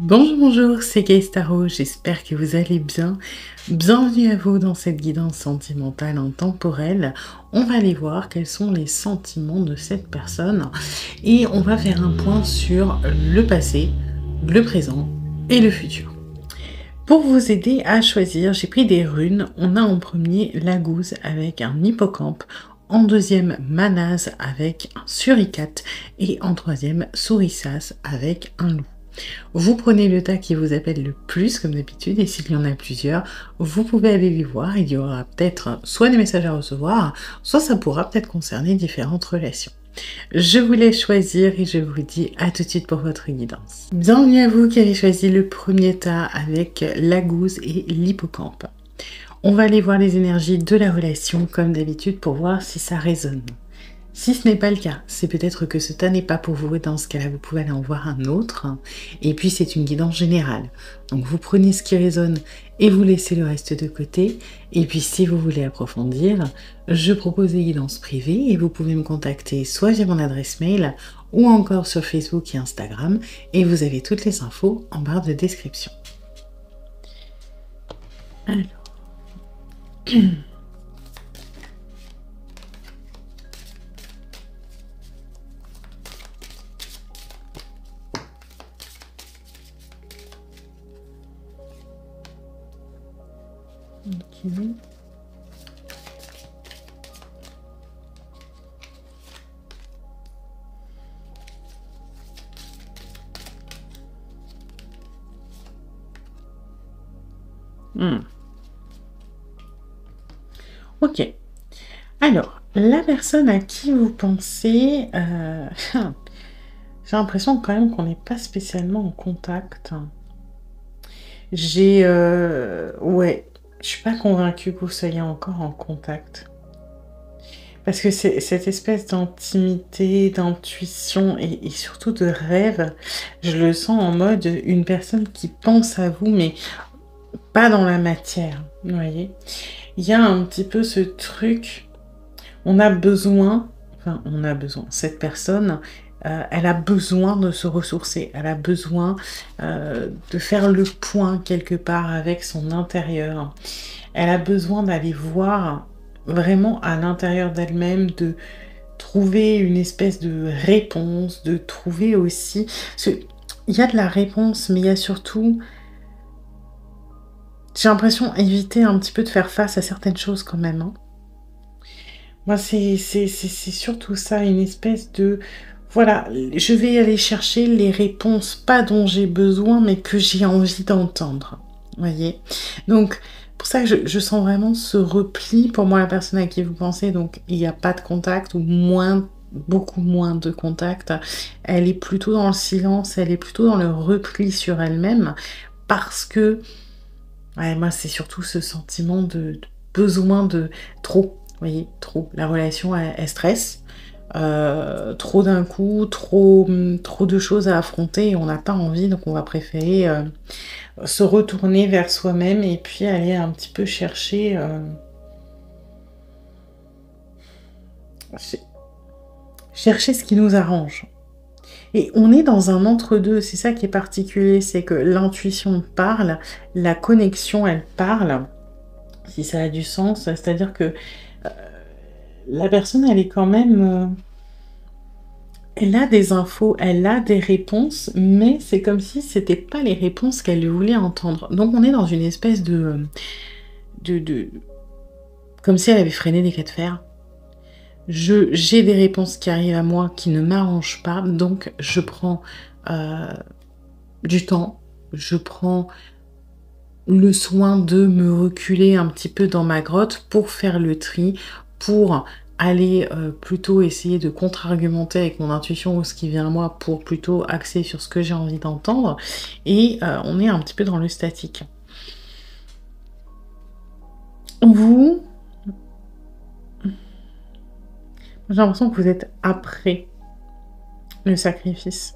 Bonjour, bonjour, c'est Gaïs Tarot, j'espère que vous allez bien. Bienvenue à vous dans cette guidance sentimentale intemporelle. On va aller voir quels sont les sentiments de cette personne et on va faire un point sur le passé, le présent et le futur. Pour vous aider à choisir, j'ai pris des runes. On a en premier la gouze avec un hippocampe, en deuxième manase avec un suricate et en troisième sourissas avec un loup. Vous prenez le tas qui vous appelle le plus, comme d'habitude, et s'il y en a plusieurs, vous pouvez aller les voir. Il y aura peut-être soit des messages à recevoir, soit ça pourra peut-être concerner différentes relations. Je vous laisse choisir et je vous dis à tout de suite pour votre guidance. Bienvenue à vous qui avez choisi le premier tas avec la gouze et l'hippocampe. On va aller voir les énergies de la relation comme d'habitude pour voir si ça résonne. Si ce n'est pas le cas, c'est peut-être que ce tas n'est pas pour vous et dans ce cas-là, vous pouvez aller en voir un autre. Et puis, c'est une guidance générale. Donc, vous prenez ce qui résonne et vous laissez le reste de côté. Et puis, si vous voulez approfondir, je propose des guidances privées et vous pouvez me contacter soit via mon adresse mail ou encore sur Facebook et Instagram. Et vous avez toutes les infos en barre de description. Alors... Okay. Ok. Alors, la personne à qui vous pensez, j'ai l'impression quand même qu'on n'est pas spécialement en contact. Ouais, je suis pas convaincue que vous soyez encore en contact. Parce que c'est cette espèce d'intimité, d'intuition et surtout de rêve, je le sens en mode une personne qui pense à vous, mais pas dans la matière, vous voyez. Il y a un petit peu ce truc, on a besoin, cette personne, elle a besoin de se ressourcer, elle a besoin de faire le point quelque part avec son intérieur. Elle a besoin d'aller voir vraiment à l'intérieur d'elle-même, de trouver une espèce de réponse, de trouver aussi... Il y a de la réponse, mais il y a surtout... J'ai l'impression éviter un petit peu de faire face à certaines choses quand même. Hein. Moi, c'est surtout ça, une espèce de... Voilà, je vais aller chercher les réponses, pas dont j'ai besoin, mais que j'ai envie d'entendre. Vous voyez? Donc, pour ça que je sens vraiment ce repli, pour moi, la personne à qui vous pensez, donc il n'y a pas de contact, ou moins, beaucoup moins de contact. Elle est plutôt dans le silence, elle est plutôt dans le repli sur elle-même, parce que, ouais, moi, c'est surtout ce sentiment de besoin de trop. Vous voyez, trop. La relation, elle stresse. Trop d'un coup, trop de choses à affronter et on n'a pas envie, donc on va préférer se retourner vers soi-même et puis aller un petit peu chercher ce qui nous arrange. Et on est dans un entre-deux, c'est ça qui est particulier, c'est que l'intuition parle, la connexion, elle parle, si ça a du sens, c'est-à-dire que la personne, elle est quand même... elle a des infos, elle a des réponses, mais c'est comme si c'était pas les réponses qu'elle voulait entendre. Donc on est dans une espèce de... Comme si elle avait freiné des cas de fer. J'ai des réponses qui arrivent à moi qui ne m'arrangent pas, donc je prends du temps, je prends le soin de me reculer un petit peu dans ma grotte pour faire le tri, pour aller plutôt essayer de contre-argumenter avec mon intuition ou ce qui vient à moi pour plutôt axer sur ce que j'ai envie d'entendre. Et on est un petit peu dans le statique. Vous, j'ai l'impression que vous êtes après le sacrifice.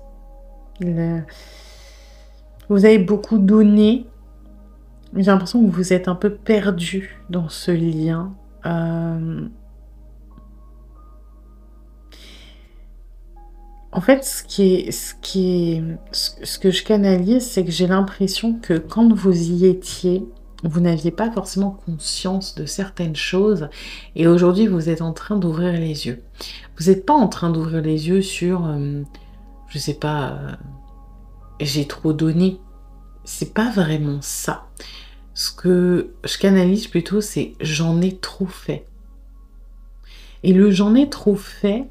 Vous avez beaucoup donné. J'ai l'impression que vous êtes un peu perdu dans ce lien. En fait, ce que je canalise, c'est que j'ai l'impression que quand vous y étiez, vous n'aviez pas forcément conscience de certaines choses et aujourd'hui, vous êtes en train d'ouvrir les yeux. Vous n'êtes pas en train d'ouvrir les yeux sur, je sais pas, j'ai trop donné. C'est pas vraiment ça. Ce que je canalise plutôt, c'est j'en ai trop fait. Et le j'en ai trop fait,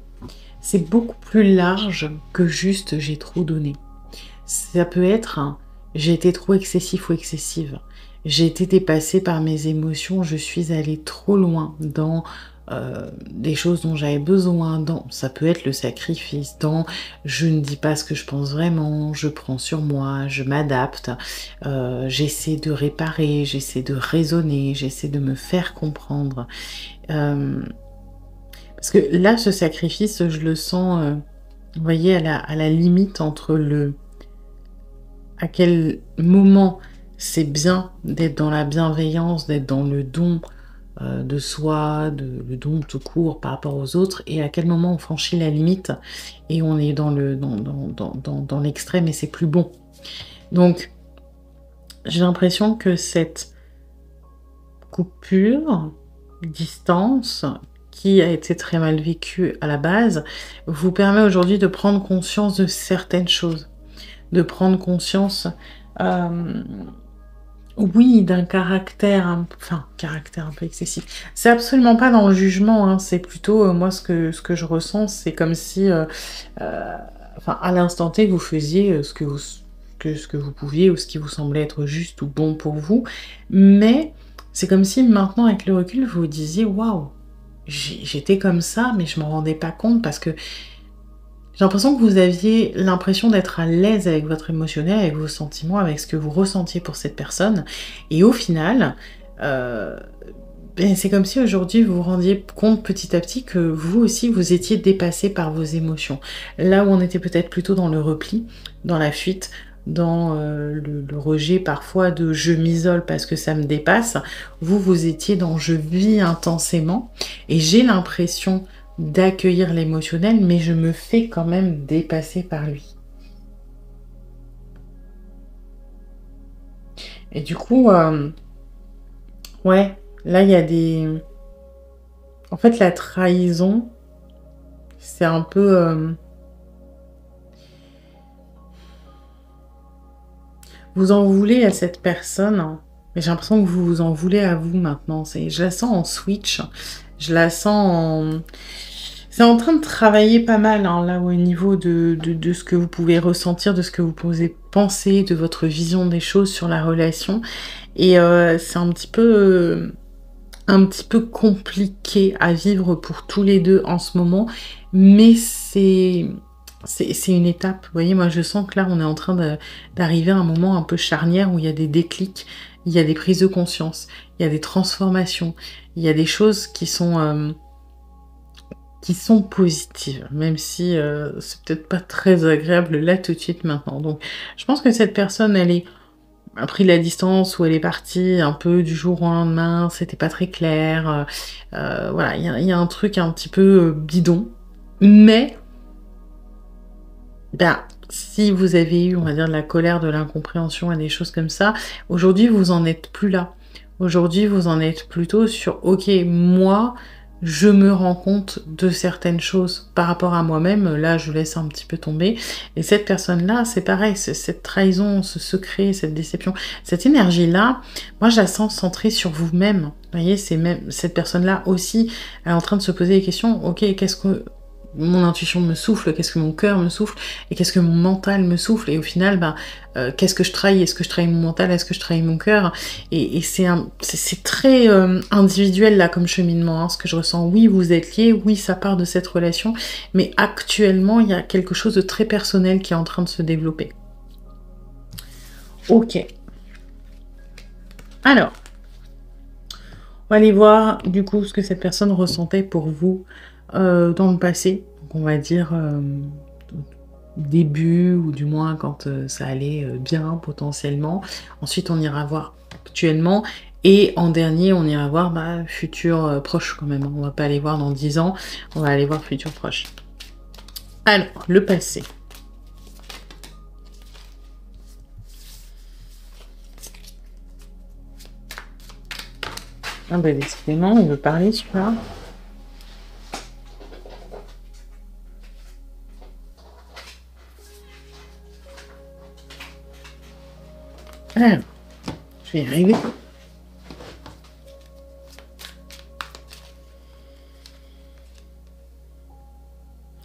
c'est beaucoup plus large que juste j'ai trop donné. Ça peut être un j'ai été trop excessif ou excessive. J'ai été dépassée par mes émotions, je suis allée trop loin dans des choses dont j'avais besoin, dans ça peut être le sacrifice, dans je ne dis pas ce que je pense vraiment, je prends sur moi, je m'adapte, j'essaie de réparer, j'essaie de raisonner, j'essaie de me faire comprendre. Euh, Parce que là, ce sacrifice, je le sens, vous voyez, à la limite entre le à quel moment c'est bien d'être dans la bienveillance, d'être dans le don de soi, le don tout court par rapport aux autres, et à quel moment on franchit la limite et on est dans l'extrême et c'est plus bon. Donc, j'ai l'impression que cette coupure, distance, qui a été très mal vécue à la base, vous permet aujourd'hui de prendre conscience de certaines choses, de prendre conscience, oui, d'un caractère, caractère un peu excessif. C'est absolument pas dans le jugement, hein, c'est plutôt, moi, ce que je ressens, c'est comme si, à l'instant T, vous faisiez ce que vous pouviez ou ce qui vous semblait être juste ou bon pour vous, mais c'est comme si maintenant, avec le recul, vous vous disiez, waouh, j'étais comme ça, mais je m'en rendais pas compte parce que j'ai l'impression que vous aviez l'impression d'être à l'aise avec votre émotionnel, avec vos sentiments, avec ce que vous ressentiez pour cette personne. Et au final, c'est comme si aujourd'hui vous vous rendiez compte petit à petit que vous aussi vous étiez dépassé par vos émotions. Là où on était peut-être plutôt dans le repli, dans la fuite, dans le rejet parfois de je m'isole parce que ça me dépasse, vous étiez dans je vis intensément et j'ai l'impression d'accueillir l'émotionnel, mais je me fais quand même dépasser par lui. Et du coup, ouais, là il y a des... En fait, la trahison, c'est un peu... Vous en voulez à cette personne, hein, mais j'ai l'impression que vous vous en voulez à vous maintenant. Je la sens en switch, je la sens en... C'est en train de travailler pas mal, hein, là, au niveau de ce que vous pouvez ressentir, de ce que vous pouvez penser, de votre vision des choses sur la relation. Et c'est un petit peu compliqué à vivre pour tous les deux en ce moment, mais c'est une étape. Vous voyez, moi je sens que là on est en train d'arriver à un moment un peu charnière où il y a des déclics, il y a des prises de conscience, il y a des transformations, il y a des choses qui sont positives, même si c'est peut-être pas très agréable là tout de suite maintenant. Donc je pense que cette personne, elle a pris la distance ou elle est partie un peu du jour au lendemain, c'était pas très clair. Voilà, il y a un truc un petit peu bidon. Mais, si vous avez eu, on va dire, de la colère, de l'incompréhension et des choses comme ça, aujourd'hui, vous en êtes plus là. Aujourd'hui, vous en êtes plutôt sur, ok, moi, je me rends compte de certaines choses par rapport à moi-même, là je laisse un petit peu tomber, et cette personne-là, c'est pareil, cette trahison, ce secret, cette déception, cette énergie-là, moi je la sens centrée sur vous-même, vous voyez, c'est même cette personne-là aussi, elle est en train de se poser des questions, ok, qu'est-ce que mon intuition me souffle, qu'est-ce que mon cœur me souffle, et qu'est-ce que mon mental me souffle, et au final, qu'est-ce que je trahis, est-ce que je trahis mon mental, est-ce que je trahis mon cœur, et c'est très individuel là comme cheminement, hein, ce que je ressens, oui vous êtes liés, oui ça part de cette relation, mais actuellement il y a quelque chose de très personnel qui est en train de se développer. Ok, alors, on va aller voir du coup ce que cette personne ressentait pour vous dans le passé, donc on va dire début ou du moins quand ça allait bien potentiellement. Ensuite on ira voir actuellement et en dernier on ira voir futur proche quand même. On va pas aller voir dans 10 ans, on va aller voir futur proche. Alors, le passé. Ah bah décidément, il veut parler celui-là. Alors, je vais y arriver.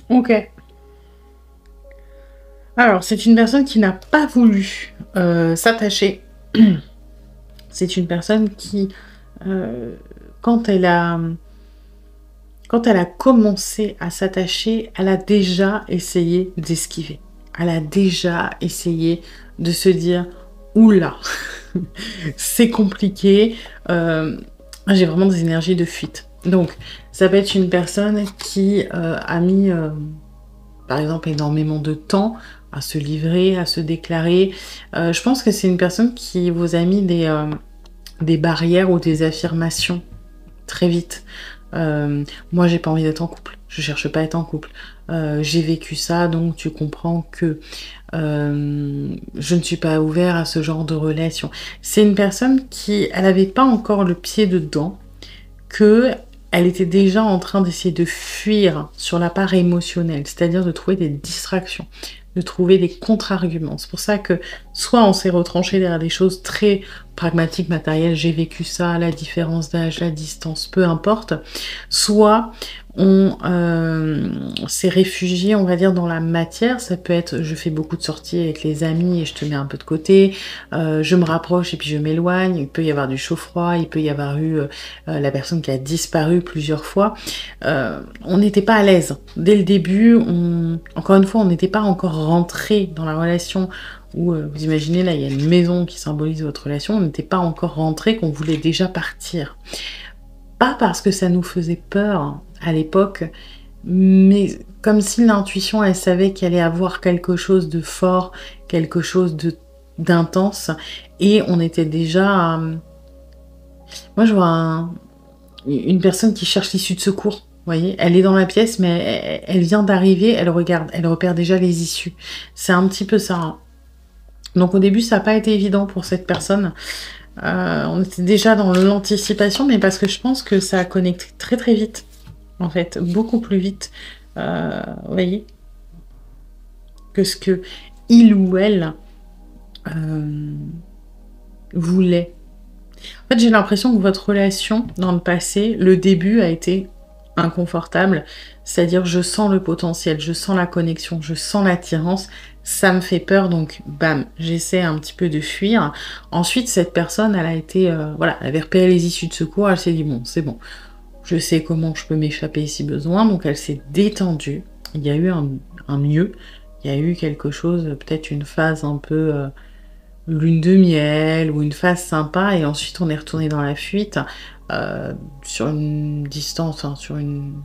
Ok. Alors, c'est une personne qui n'a pas voulu s'attacher. C'est une personne qui, euh, quand elle a, quand elle a commencé à s'attacher, elle a déjà essayé d'esquiver. Elle a déjà essayé de se dire, oula, c'est compliqué. J'ai vraiment des énergies de fuite. Donc, ça peut être une personne qui a mis, par exemple, énormément de temps à se livrer, à se déclarer. Je pense que c'est une personne qui vous a mis des barrières ou des affirmations très vite. Moi, j'ai pas envie d'être en couple. Je cherche pas à être en couple. J'ai vécu ça, donc tu comprends que je ne suis pas ouvert à ce genre de relation. C'est une personne qui, elle avait pas encore le pied dedans, que elle était déjà en train d'essayer de fuir sur la part émotionnelle, c'est-à-dire de trouver des distractions, de trouver des contre-arguments. C'est pour ça que soit on s'est retranché derrière des choses très pragmatiques, matérielles, j'ai vécu ça, la différence d'âge, la distance, peu importe, soit on s'est réfugié, on va dire, dans la matière. Ça peut être, je fais beaucoup de sorties avec les amis et je te mets un peu de côté, je me rapproche et puis je m'éloigne, il peut y avoir du chaud-froid, il peut y avoir eu la personne qui a disparu plusieurs fois. On n'était pas à l'aise. Dès le début, encore une fois, on n'était pas encore rentré dans la relation où, vous imaginez, là, il y a une maison qui symbolise votre relation, on n'était pas encore rentré, qu'on voulait déjà partir. Pas parce que ça nous faisait peur à l'époque, mais comme si l'intuition, elle savait qu'il allait avoir quelque chose de fort, quelque chose d'intense, et on était déjà... Moi, je vois une personne qui cherche l'issue de secours. Vous voyez, elle est dans la pièce, mais elle vient d'arriver, elle regarde, elle repère déjà les issues. C'est un petit peu ça, hein. Donc au début, ça n'a pas été évident pour cette personne. On était déjà dans l'anticipation, mais parce que je pense que ça a connecté très très vite, en fait, beaucoup plus vite, vous voyez, que ce que il ou elle voulait. En fait, j'ai l'impression que votre relation, dans le passé, le début a été inconfortable, c'est-à-dire je sens le potentiel, je sens la connexion, je sens l'attirance, ça me fait peur, donc bam, j'essaie un petit peu de fuir. Ensuite, cette personne, elle a été, voilà, elle avait repéré les issues de secours, elle s'est dit, bon, c'est bon, je sais comment je peux m'échapper si besoin, donc elle s'est détendue, il y a eu un mieux, il y a eu quelque chose, peut-être une phase un peu... lune de miel ou une phase sympa, et ensuite on est retourné dans la fuite sur une distance, hein, sur une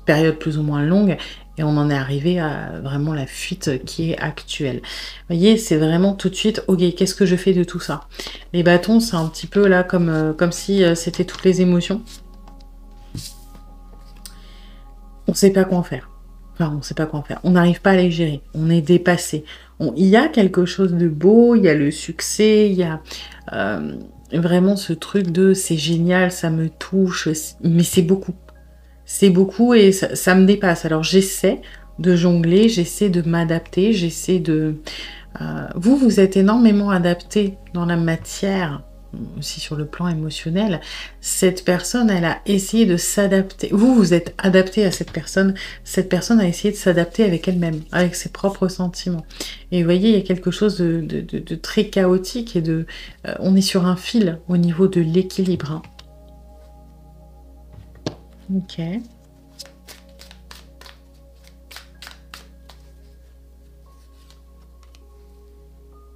période plus ou moins longue, et on en est arrivé à vraiment la fuite qui est actuelle. Vous voyez, c'est vraiment tout de suite, ok, qu'est-ce que je fais de tout ça? Les bâtons, c'est un petit peu là comme si c'était toutes les émotions. On sait pas quoi en faire. Enfin, on sait pas quoi en faire. On n'arrive pas à les gérer. On est dépassé. Il y a quelque chose de beau, il y a le succès, il y a vraiment ce truc de c'est génial, ça me touche, mais c'est beaucoup. C'est beaucoup et ça me dépasse. Alors j'essaie de jongler, j'essaie de m'adapter, j'essaie de... vous êtes énormément adapté dans la matière, aussi sur le plan émotionnel. Cette personne, elle a essayé de s'adapter. Vous êtes adapté à cette personne a essayé de s'adapter avec elle-même, avec ses propres sentiments. Et vous voyez, il y a quelque chose de très chaotique et de... on est sur un fil au niveau de l'équilibre, hein. Ok. Ouais,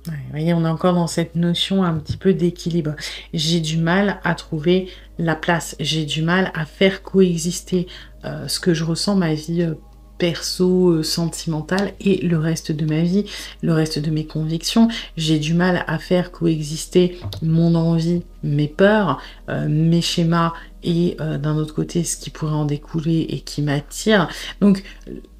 vous voyez, on est encore dans cette notion un petit peu d'équilibre. J'ai du mal à trouver la place. J'ai du mal à faire coexister ce que je ressens, ma vie perso, sentimental et le reste de ma vie, le reste de mes convictions. J'ai du mal à faire coexister mon envie, mes peurs, mes schémas et d'un autre côté ce qui pourrait en découler et qui m'attire. Donc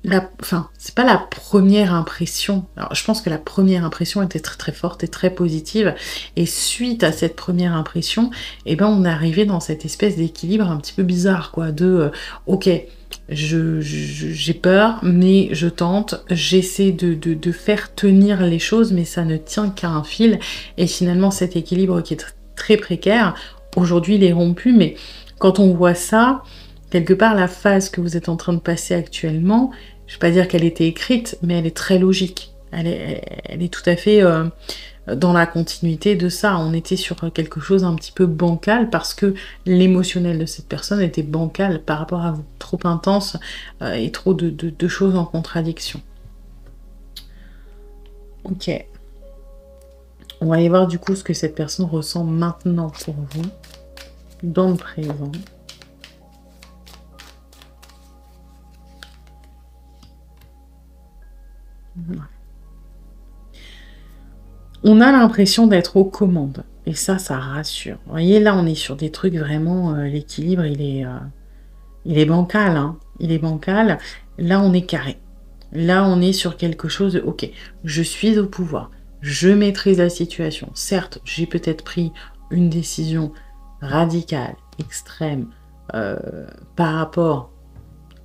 c'est pas la première impression. Alors je pense que la première impression était très très forte et très positive. Et suite à cette première impression, eh ben on est arrivé dans cette espèce d'équilibre un petit peu bizarre, quoi, de ok, j'ai peur, mais je tente, j'essaie de faire tenir les choses, mais ça ne tient qu'à un fil. Et finalement, cet équilibre qui est très précaire, aujourd'hui il est rompu, mais quand on voit ça, quelque part, la phase que vous êtes en train de passer actuellement, je ne vais pas dire qu'elle était écrite, mais elle est très logique. Elle est tout à fait dans la continuité de ça. On était sur quelque chose un petit peu bancal parce que l'émotionnel de cette personne était bancal par rapport à vous. Trop intense et trop de choses en contradiction. Ok. On va aller voir du coup ce que cette personne ressent maintenant pour vous, dans le présent. Voilà. On a l'impression d'être aux commandes. Et ça rassure. Vous voyez, là, on est sur des trucs vraiment... l'équilibre, il est bancal. Hein. Il est bancal. Là, on est carré. Là, on est sur quelque chose de... Ok, je suis au pouvoir. Je maîtrise la situation. Certes, j'ai peut-être pris une décision radicale, extrême, par rapport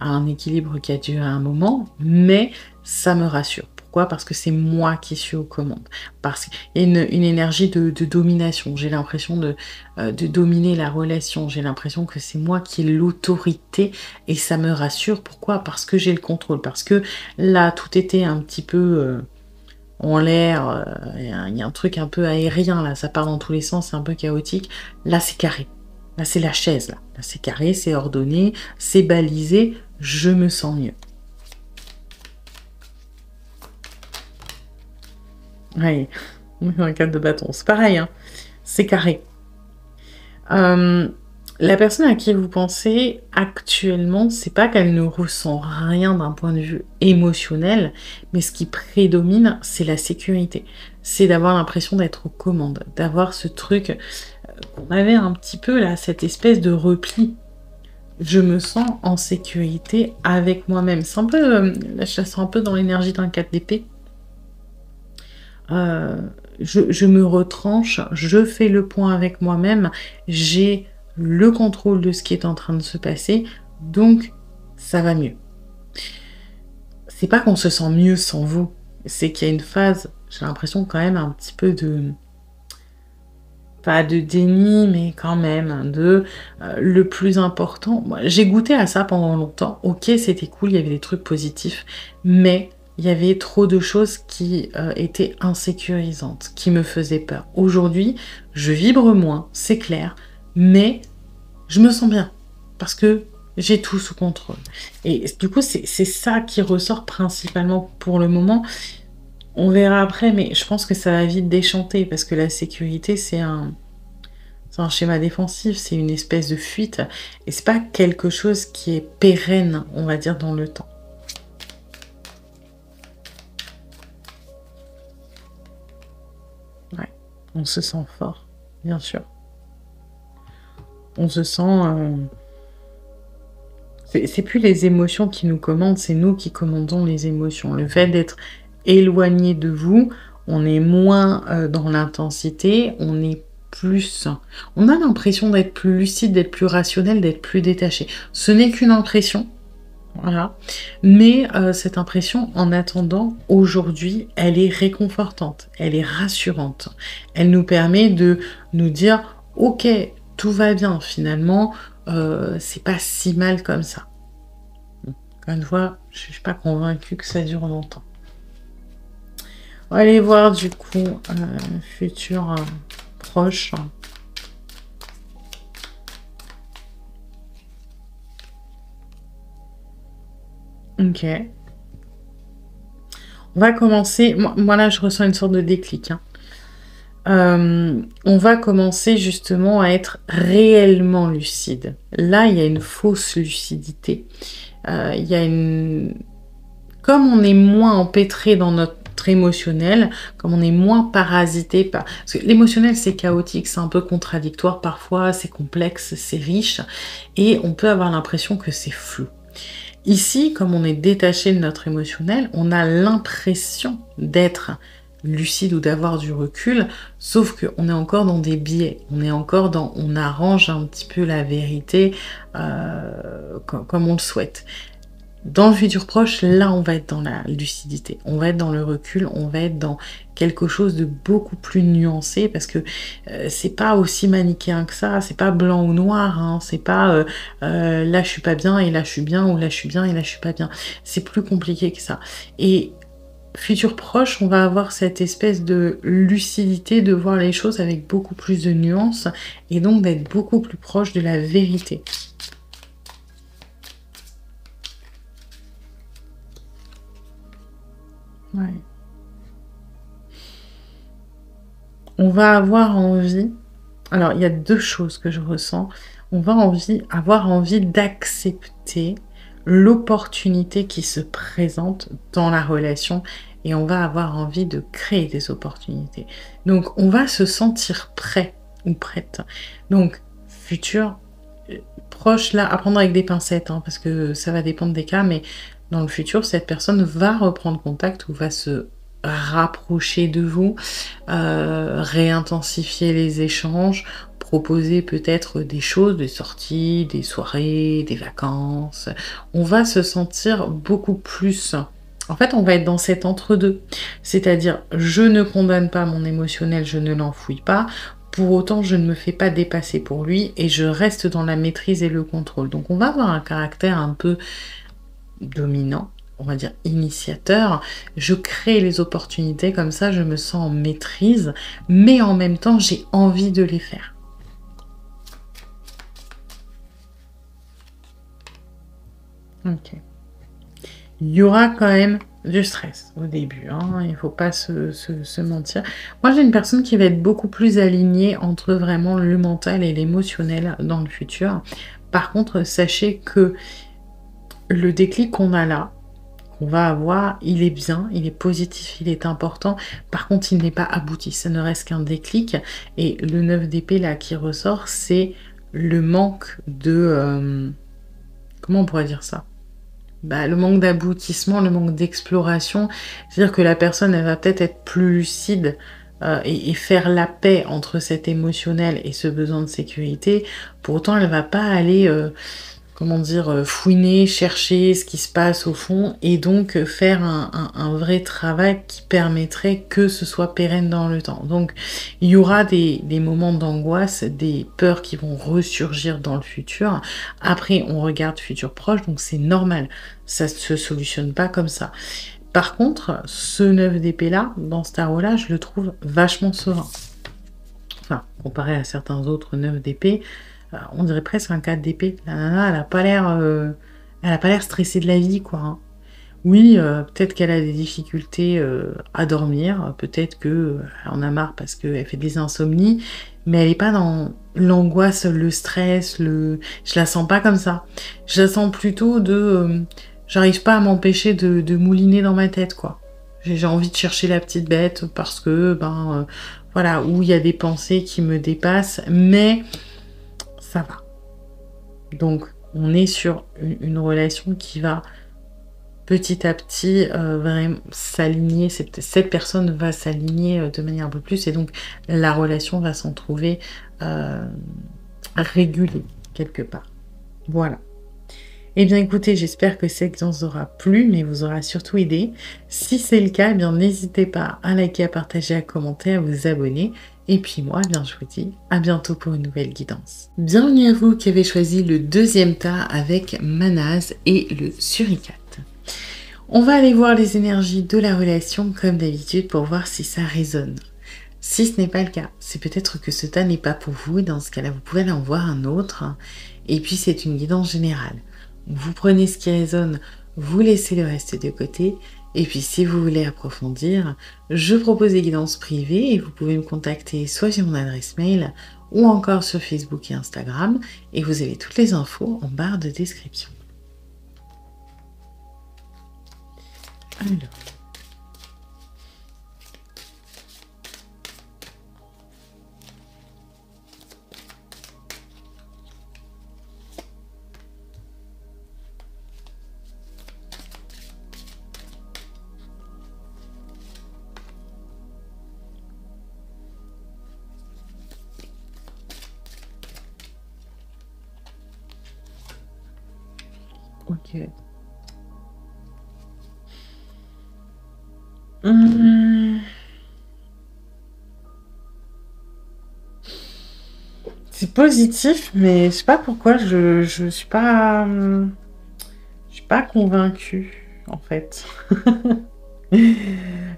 à un équilibre qui a duré un moment, mais ça me rassure. Pourquoi? Parce que c'est moi qui suis aux commandes. Parce qu'il y a une énergie de domination. J'ai l'impression de dominer la relation. J'ai l'impression que c'est moi qui ai l'autorité et ça me rassure. Pourquoi? Parce que j'ai le contrôle. Parce que là, tout était un petit peu en l'air. Il y a un truc un peu aérien, là. Ça part dans tous les sens, c'est un peu chaotique. Là, c'est carré. Là, c'est la chaise, là. Là, c'est carré, c'est ordonné, c'est balisé. Je me sens mieux. Ouais, un 4 de bâton, c'est pareil, hein. C'est carré. La personne à qui vous pensez actuellement, c'est pas qu'elle ne ressent rien d'un point de vue émotionnel, mais ce qui prédomine, c'est la sécurité. C'est d'avoir l'impression d'être aux commandes, d'avoir ce truc qu'on avait un petit peu là, cette espèce de repli. Je me sens en sécurité avec moi-même. C'est un peu, là je la sens un peu dans l'énergie d'un 4 d'épée. Je me retranche, je fais le point avec moi-même, j'ai le contrôle de ce qui est en train de se passer, donc ça va mieux. C'est pas qu'on se sent mieux sans vous, c'est qu'il y a une phase, j'ai l'impression quand même un petit peu de... Pas de déni, mais quand même, le plus important... J'ai goûté à ça pendant longtemps, ok, c'était cool, il y avait des trucs positifs, mais... il y avait trop de choses qui étaient insécurisantes, qui me faisaient peur. Aujourd'hui, je vibre moins, c'est clair, mais je me sens bien, parce que j'ai tout sous contrôle. Et du coup, c'est ça qui ressort principalement pour le moment. On verra après, mais je pense que ça va vite déchanter, parce que la sécurité, c'est un schéma défensif, c'est une espèce de fuite, et c'est pas quelque chose qui est pérenne, on va dire, dans le temps. Ouais, on se sent fort, bien sûr. On se sent... C'est plus les émotions qui nous commandent, c'est nous qui commandons les émotions. Le fait d'être éloigné de vous, on est moins dans l'intensité, on est plus... On a l'impression d'être plus lucide, d'être plus rationnel, d'être plus détaché. Ce n'est qu'une impression, voilà. Mais cette impression, en attendant, aujourd'hui, elle est réconfortante, elle est rassurante. Elle nous permet de nous dire, ok, tout va bien finalement, c'est pas si mal comme ça. Encore une fois, je suis pas convaincue que ça dure longtemps. On va aller voir du coup futur proche. Ok. On va commencer... Moi là, je ressens une sorte de déclic. Hein. On va commencer justement à être réellement lucide. Là, il y a une fausse lucidité. Il y a une comme on est moins empêtré dans notre émotionnel, comme on est moins parasité par... Parce que l'émotionnel, c'est chaotique, c'est un peu contradictoire parfois, c'est complexe, c'est riche, et on peut avoir l'impression que c'est flou. Ici, comme on est détaché de notre émotionnel, on a l'impression d'être lucide ou d'avoir du recul, sauf qu'on est encore dans des biais, on est encore dans... On arrange un petit peu la vérité comme on le souhaite. Dans le futur proche, là, on va être dans la lucidité, on va être dans le recul, on va être dans quelque chose de beaucoup plus nuancé, parce que c'est pas aussi manichéen que ça, c'est pas blanc ou noir, hein, c'est pas là je suis pas bien et là je suis bien, ou là je suis bien et là je suis pas bien. C'est plus compliqué que ça. Et futur proche, on va avoir cette espèce de lucidité, de voir les choses avec beaucoup plus de nuances, et donc d'être beaucoup plus proche de la vérité. Ouais. On va avoir envie... Alors, il y a deux choses que je ressens. On va avoir envie d'accepter l'opportunité qui se présente dans la relation, et on va avoir envie de créer des opportunités. Donc, on va se sentir prêt ou prête. Donc, futur, proche, là, à prendre avec des pincettes, hein, parce que ça va dépendre des cas, mais dans le futur, cette personne va reprendre contact ou va se rapprocher de vous, réintensifier les échanges, proposer peut-être des choses, des sorties, des soirées, des vacances. On va se sentir beaucoup plus... En fait, on va être dans cet entre-deux. C'est-à-dire, je ne condamne pas mon émotionnel, je ne l'enfouis pas. Pour autant, je ne me fais pas dépasser pour lui et je reste dans la maîtrise et le contrôle. Donc, on va avoir un caractère un peu dominant, on va dire initiateur. Je crée les opportunités, comme ça je me sens en maîtrise, mais en même temps j'ai envie de les faire. Ok. Il y aura quand même du stress au début, hein, il ne faut pas se mentir. Moi j'ai une personne qui va être beaucoup plus alignée entre vraiment le mental et l'émotionnel dans le futur. Par contre, sachez que le déclic qu'on a là, qu'on va avoir, il est bien, il est positif, il est important. Par contre, il n'est pas abouti, ça ne reste qu'un déclic. Et le 9 d'épée là qui ressort, c'est le manque de... comment on pourrait dire ça? Bah, le manque d'aboutissement, le manque d'exploration. C'est-à-dire que la personne, elle va peut-être être plus lucide et faire la paix entre cet émotionnel et ce besoin de sécurité. Pour autant, elle va pas aller... comment dire, fouiner, chercher ce qui se passe au fond, et donc faire un vrai travail qui permettrait que ce soit pérenne dans le temps. Donc il y aura des moments d'angoisse, des peurs qui vont ressurgir dans le futur. Après, on regarde futur proche, donc c'est normal, ça ne se solutionne pas comme ça. Par contre, ce 9 d'épée là, dans ce tarot là, je le trouve vachement serein. Enfin, comparé à certains autres 9 d'épée, on dirait presque un 4 d'épée. La nana, elle a pas l'air stressée de la vie, quoi. Hein. Oui, peut-être qu'elle a des difficultés à dormir, peut-être que elle en a marre parce qu'elle fait des insomnies, mais elle n'est pas dans l'angoisse, le stress, Je la sens pas comme ça. Je la sens plutôt j'arrive pas à m'empêcher de mouliner dans ma tête, quoi. J'ai envie de chercher la petite bête parce que, voilà, où il y a des pensées qui me dépassent, mais ça va. Donc, on est sur une relation qui va petit à petit vraiment s'aligner. Cette personne va s'aligner de manière un peu plus, et donc la relation va s'en trouver régulée quelque part. Voilà. Eh bien écoutez, j'espère que cette guidance vous aura plu, mais vous aura surtout aidé. Si c'est le cas, eh bien n'hésitez pas à liker, à partager, à commenter, à vous abonner. Et puis moi, eh bien, je vous dis à bientôt pour une nouvelle guidance. Bienvenue à vous qui avez choisi le deuxième tas avec Manaz et le suricate. On va aller voir les énergies de la relation comme d'habitude pour voir si ça résonne. Si ce n'est pas le cas, c'est peut-être que ce tas n'est pas pour vous, et dans ce cas-là, vous pouvez aller en voir un autre. Et puis c'est une guidance générale. Vous prenez ce qui résonne, vous laissez le reste de côté, et puis si vous voulez approfondir, je propose des guidances privées et vous pouvez me contacter soit sur mon adresse mail ou encore sur Facebook et Instagram, et vous avez toutes les infos en barre de description. Alors. Ok. C'est positif, mais je sais pas pourquoi je suis pas convaincue en fait.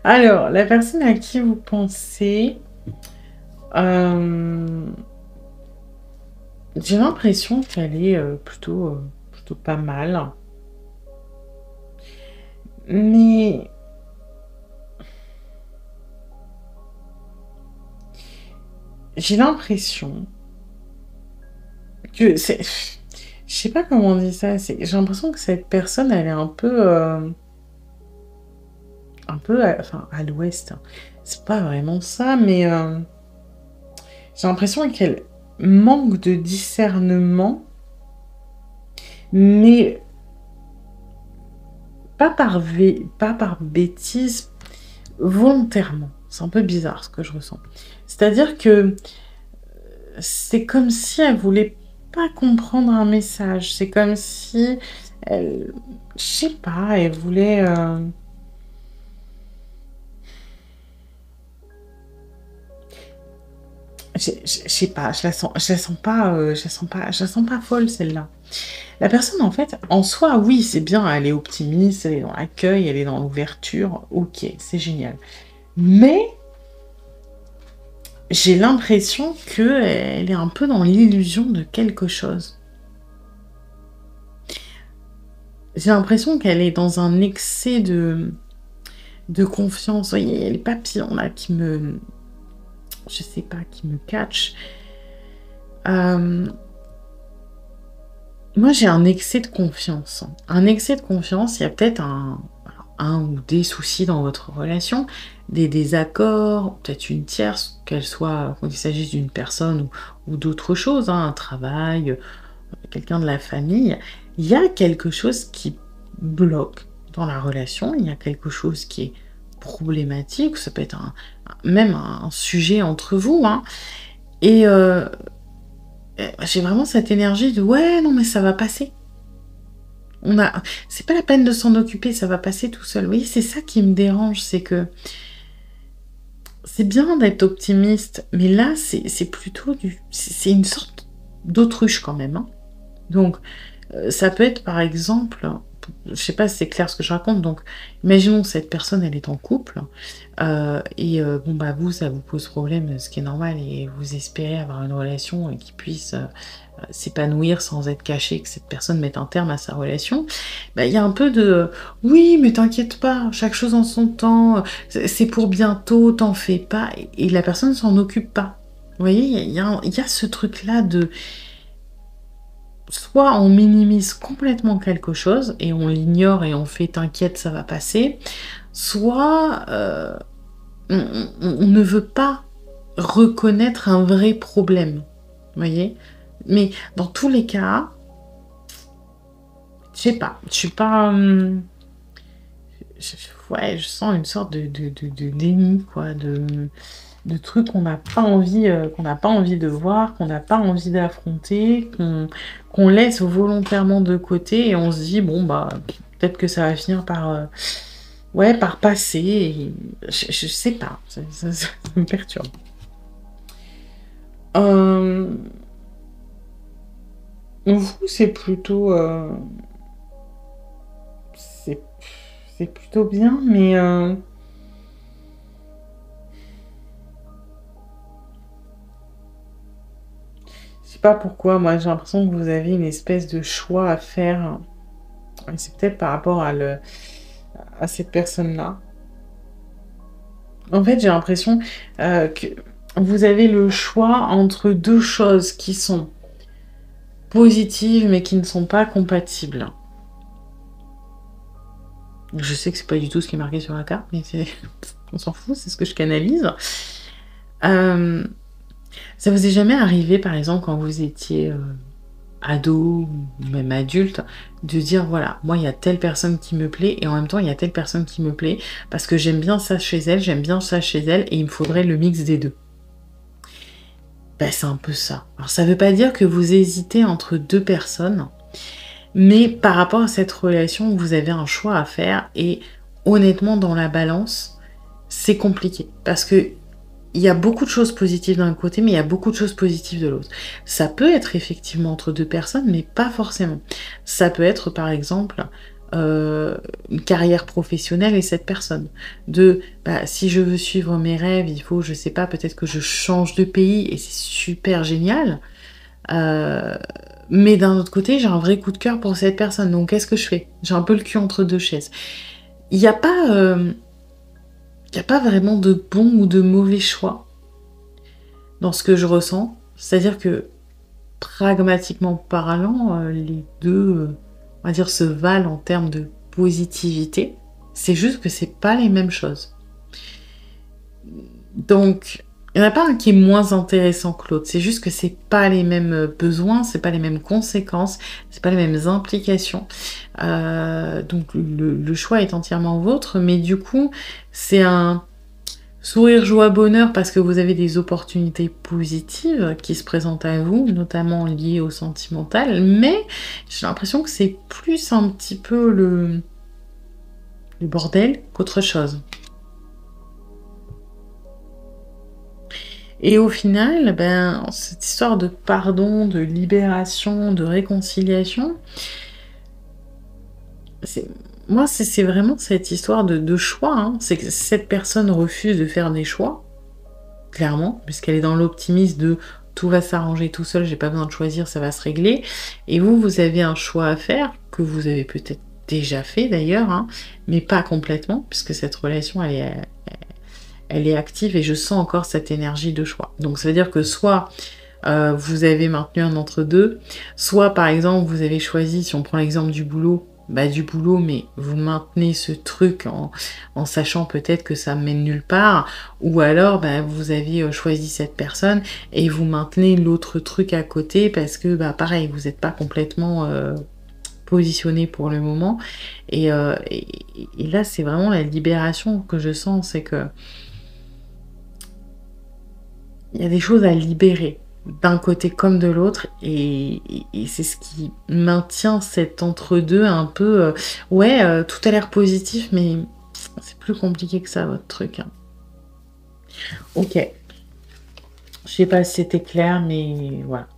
Alors, la personne à qui vous pensez, euh, j'ai l'impression qu'elle est plutôt pas mal, mais j'ai l'impression que c'est, je sais pas comment on dit ça. J'ai l'impression que cette personne, elle est enfin, à l'ouest. C'est pas vraiment ça, mais j'ai l'impression qu'elle manque de discernement, mais pas par bêtise, volontairement. C'est un peu bizarre ce que je ressens. C'est-à-dire que c'est comme si elle voulait pas comprendre un message. C'est comme si elle, je sais pas, elle voulait. Je sais pas, je la sens pas folle celle-là. La personne, en fait, en soi, oui, c'est bien, elle est optimiste, elle est dans l'accueil, elle est dans l'ouverture, ok, c'est génial. Mais j'ai l'impression qu'elle est un peu dans l'illusion de quelque chose. J'ai l'impression qu'elle est dans un excès de confiance. Vous voyez, les papillons là je sais pas, qui me catchent. Euh, Moi, j'ai un excès de confiance. Un excès de confiance, il y a peut-être un ou des soucis dans votre relation, des désaccords, peut-être une tierce, qu'elle soit, qu'il s'agisse d'une personne ou d'autre chose, hein, un travail, quelqu'un de la famille. Il y a quelque chose qui bloque dans la relation, il y a quelque chose qui est problématique, ça peut être même un sujet entre vous, hein, et j'ai vraiment cette énergie de ouais, non, mais ça va passer. C'est pas la peine de s'en occuper, ça va passer tout seul. Vous voyez, c'est ça qui me dérange, c'est que c'est bien d'être optimiste, mais là, c'est plutôt c'est une sorte d'autruche quand même, hein. Donc, ça peut être par exemple, je sais pas si c'est clair ce que je raconte, donc imaginons que cette personne elle est en couple, et bon bah vous ça vous pose problème, ce qui est normal, et vous espérez avoir une relation qui puisse s'épanouir sans être caché, que cette personne mette un terme à sa relation. Bah, il y a un peu de oui mais t'inquiète pas, chaque chose en son temps, c'est pour bientôt, t'en fais pas, et la personne s'en occupe pas. Vous voyez, il y a ce truc là de soit on minimise complètement quelque chose et on l'ignore et on fait t'inquiète, ça va passer, soit on ne veut pas reconnaître un vrai problème. Vous voyez? Mais dans tous les cas, je sais pas, je suis pas. Ouais, je sens une sorte de déni, quoi, de trucs qu'on n'a pas envie de voir, qu'on n'a pas envie d'affronter, qu'on laisse volontairement de côté et on se dit bon bah peut-être que ça va finir par ouais par passer. Et je sais pas, ça me perturbe. Euh, Vous c'est c'est plutôt bien, mais je sais pas pourquoi. Moi j'ai l'impression que vous avez une espèce de choix à faire. Et c'est peut-être par rapport à cette personne-là. En fait, j'ai l'impression que vous avez le choix entre deux choses qui sont positives mais qui ne sont pas compatibles. Je sais que c'est pas du tout ce qui est marqué sur la carte, mais on s'en fout, c'est ce que je canalise. Ça vous est jamais arrivé, par exemple, quand vous étiez ado ou même adulte, de dire voilà, moi il y a telle personne qui me plaît et en même temps il y a telle personne qui me plaît parce que j'aime bien ça chez elle, j'aime bien ça chez elle et il me faudrait le mix des deux. Ben, c'est un peu ça. Alors ça veut pas dire que vous hésitez entre deux personnes, mais par rapport à cette relation, vous avez un choix à faire et honnêtement dans la balance, c'est compliqué parce que il y a beaucoup de choses positives d'un côté, mais il y a beaucoup de choses positives de l'autre. Ça peut être effectivement entre deux personnes, mais pas forcément. Ça peut être, par exemple, une carrière professionnelle et cette personne. Si je veux suivre mes rêves, il faut, je sais pas, peut-être que je change de pays et c'est super génial. Mais d'un autre côté, j'ai un vrai coup de cœur pour cette personne. Donc, qu'est-ce que je fais? J'ai un peu le cul entre deux chaises. Il n'y a pas... Il n'y a pas vraiment de bon ou de mauvais choix dans ce que je ressens. C'est-à-dire que, pragmatiquement parlant, les deux, on va dire, se valent en termes de positivité. C'est juste que c'est pas les mêmes choses. Donc, il n'y en a pas un qui est moins intéressant que l'autre. C'est juste que c'est pas les mêmes besoins, c'est pas les mêmes conséquences, c'est pas les mêmes implications. Donc, le choix est entièrement vôtre, mais du coup, c'est un sourire, joie, bonheur parce que vous avez des opportunités positives qui se présentent à vous, notamment liées au sentimental, mais j'ai l'impression que c'est plus un petit peu le bordel qu'autre chose. Et au final, ben, cette histoire de pardon, de libération, de réconciliation, c'est vraiment cette histoire de choix. Hein. C'est que cette personne refuse de faire des choix, clairement, puisqu'elle est dans l'optimisme de tout va s'arranger tout seul, j'ai pas besoin de choisir, ça va se régler. Et vous avez un choix à faire, que vous avez peut-être déjà fait d'ailleurs, hein, mais pas complètement, puisque cette relation, elle est active et je sens encore cette énergie de choix. Donc ça veut dire que soit vous avez maintenu un entre-deux, soit par exemple vous avez choisi, si on prend l'exemple du boulot, mais vous maintenez ce truc en sachant peut-être que ça mène nulle part, ou alors vous avez choisi cette personne et vous maintenez l'autre truc à côté parce que pareil, vous n'êtes pas complètement positionné pour le moment. Et là, c'est vraiment la libération que je sens, c'est que il y a des choses à libérer d'un côté comme de l'autre et c'est ce qui maintient cet entre-deux un peu tout a l'air positif mais c'est plus compliqué que ça votre truc, hein. Ok, je sais pas si c'était clair mais voilà.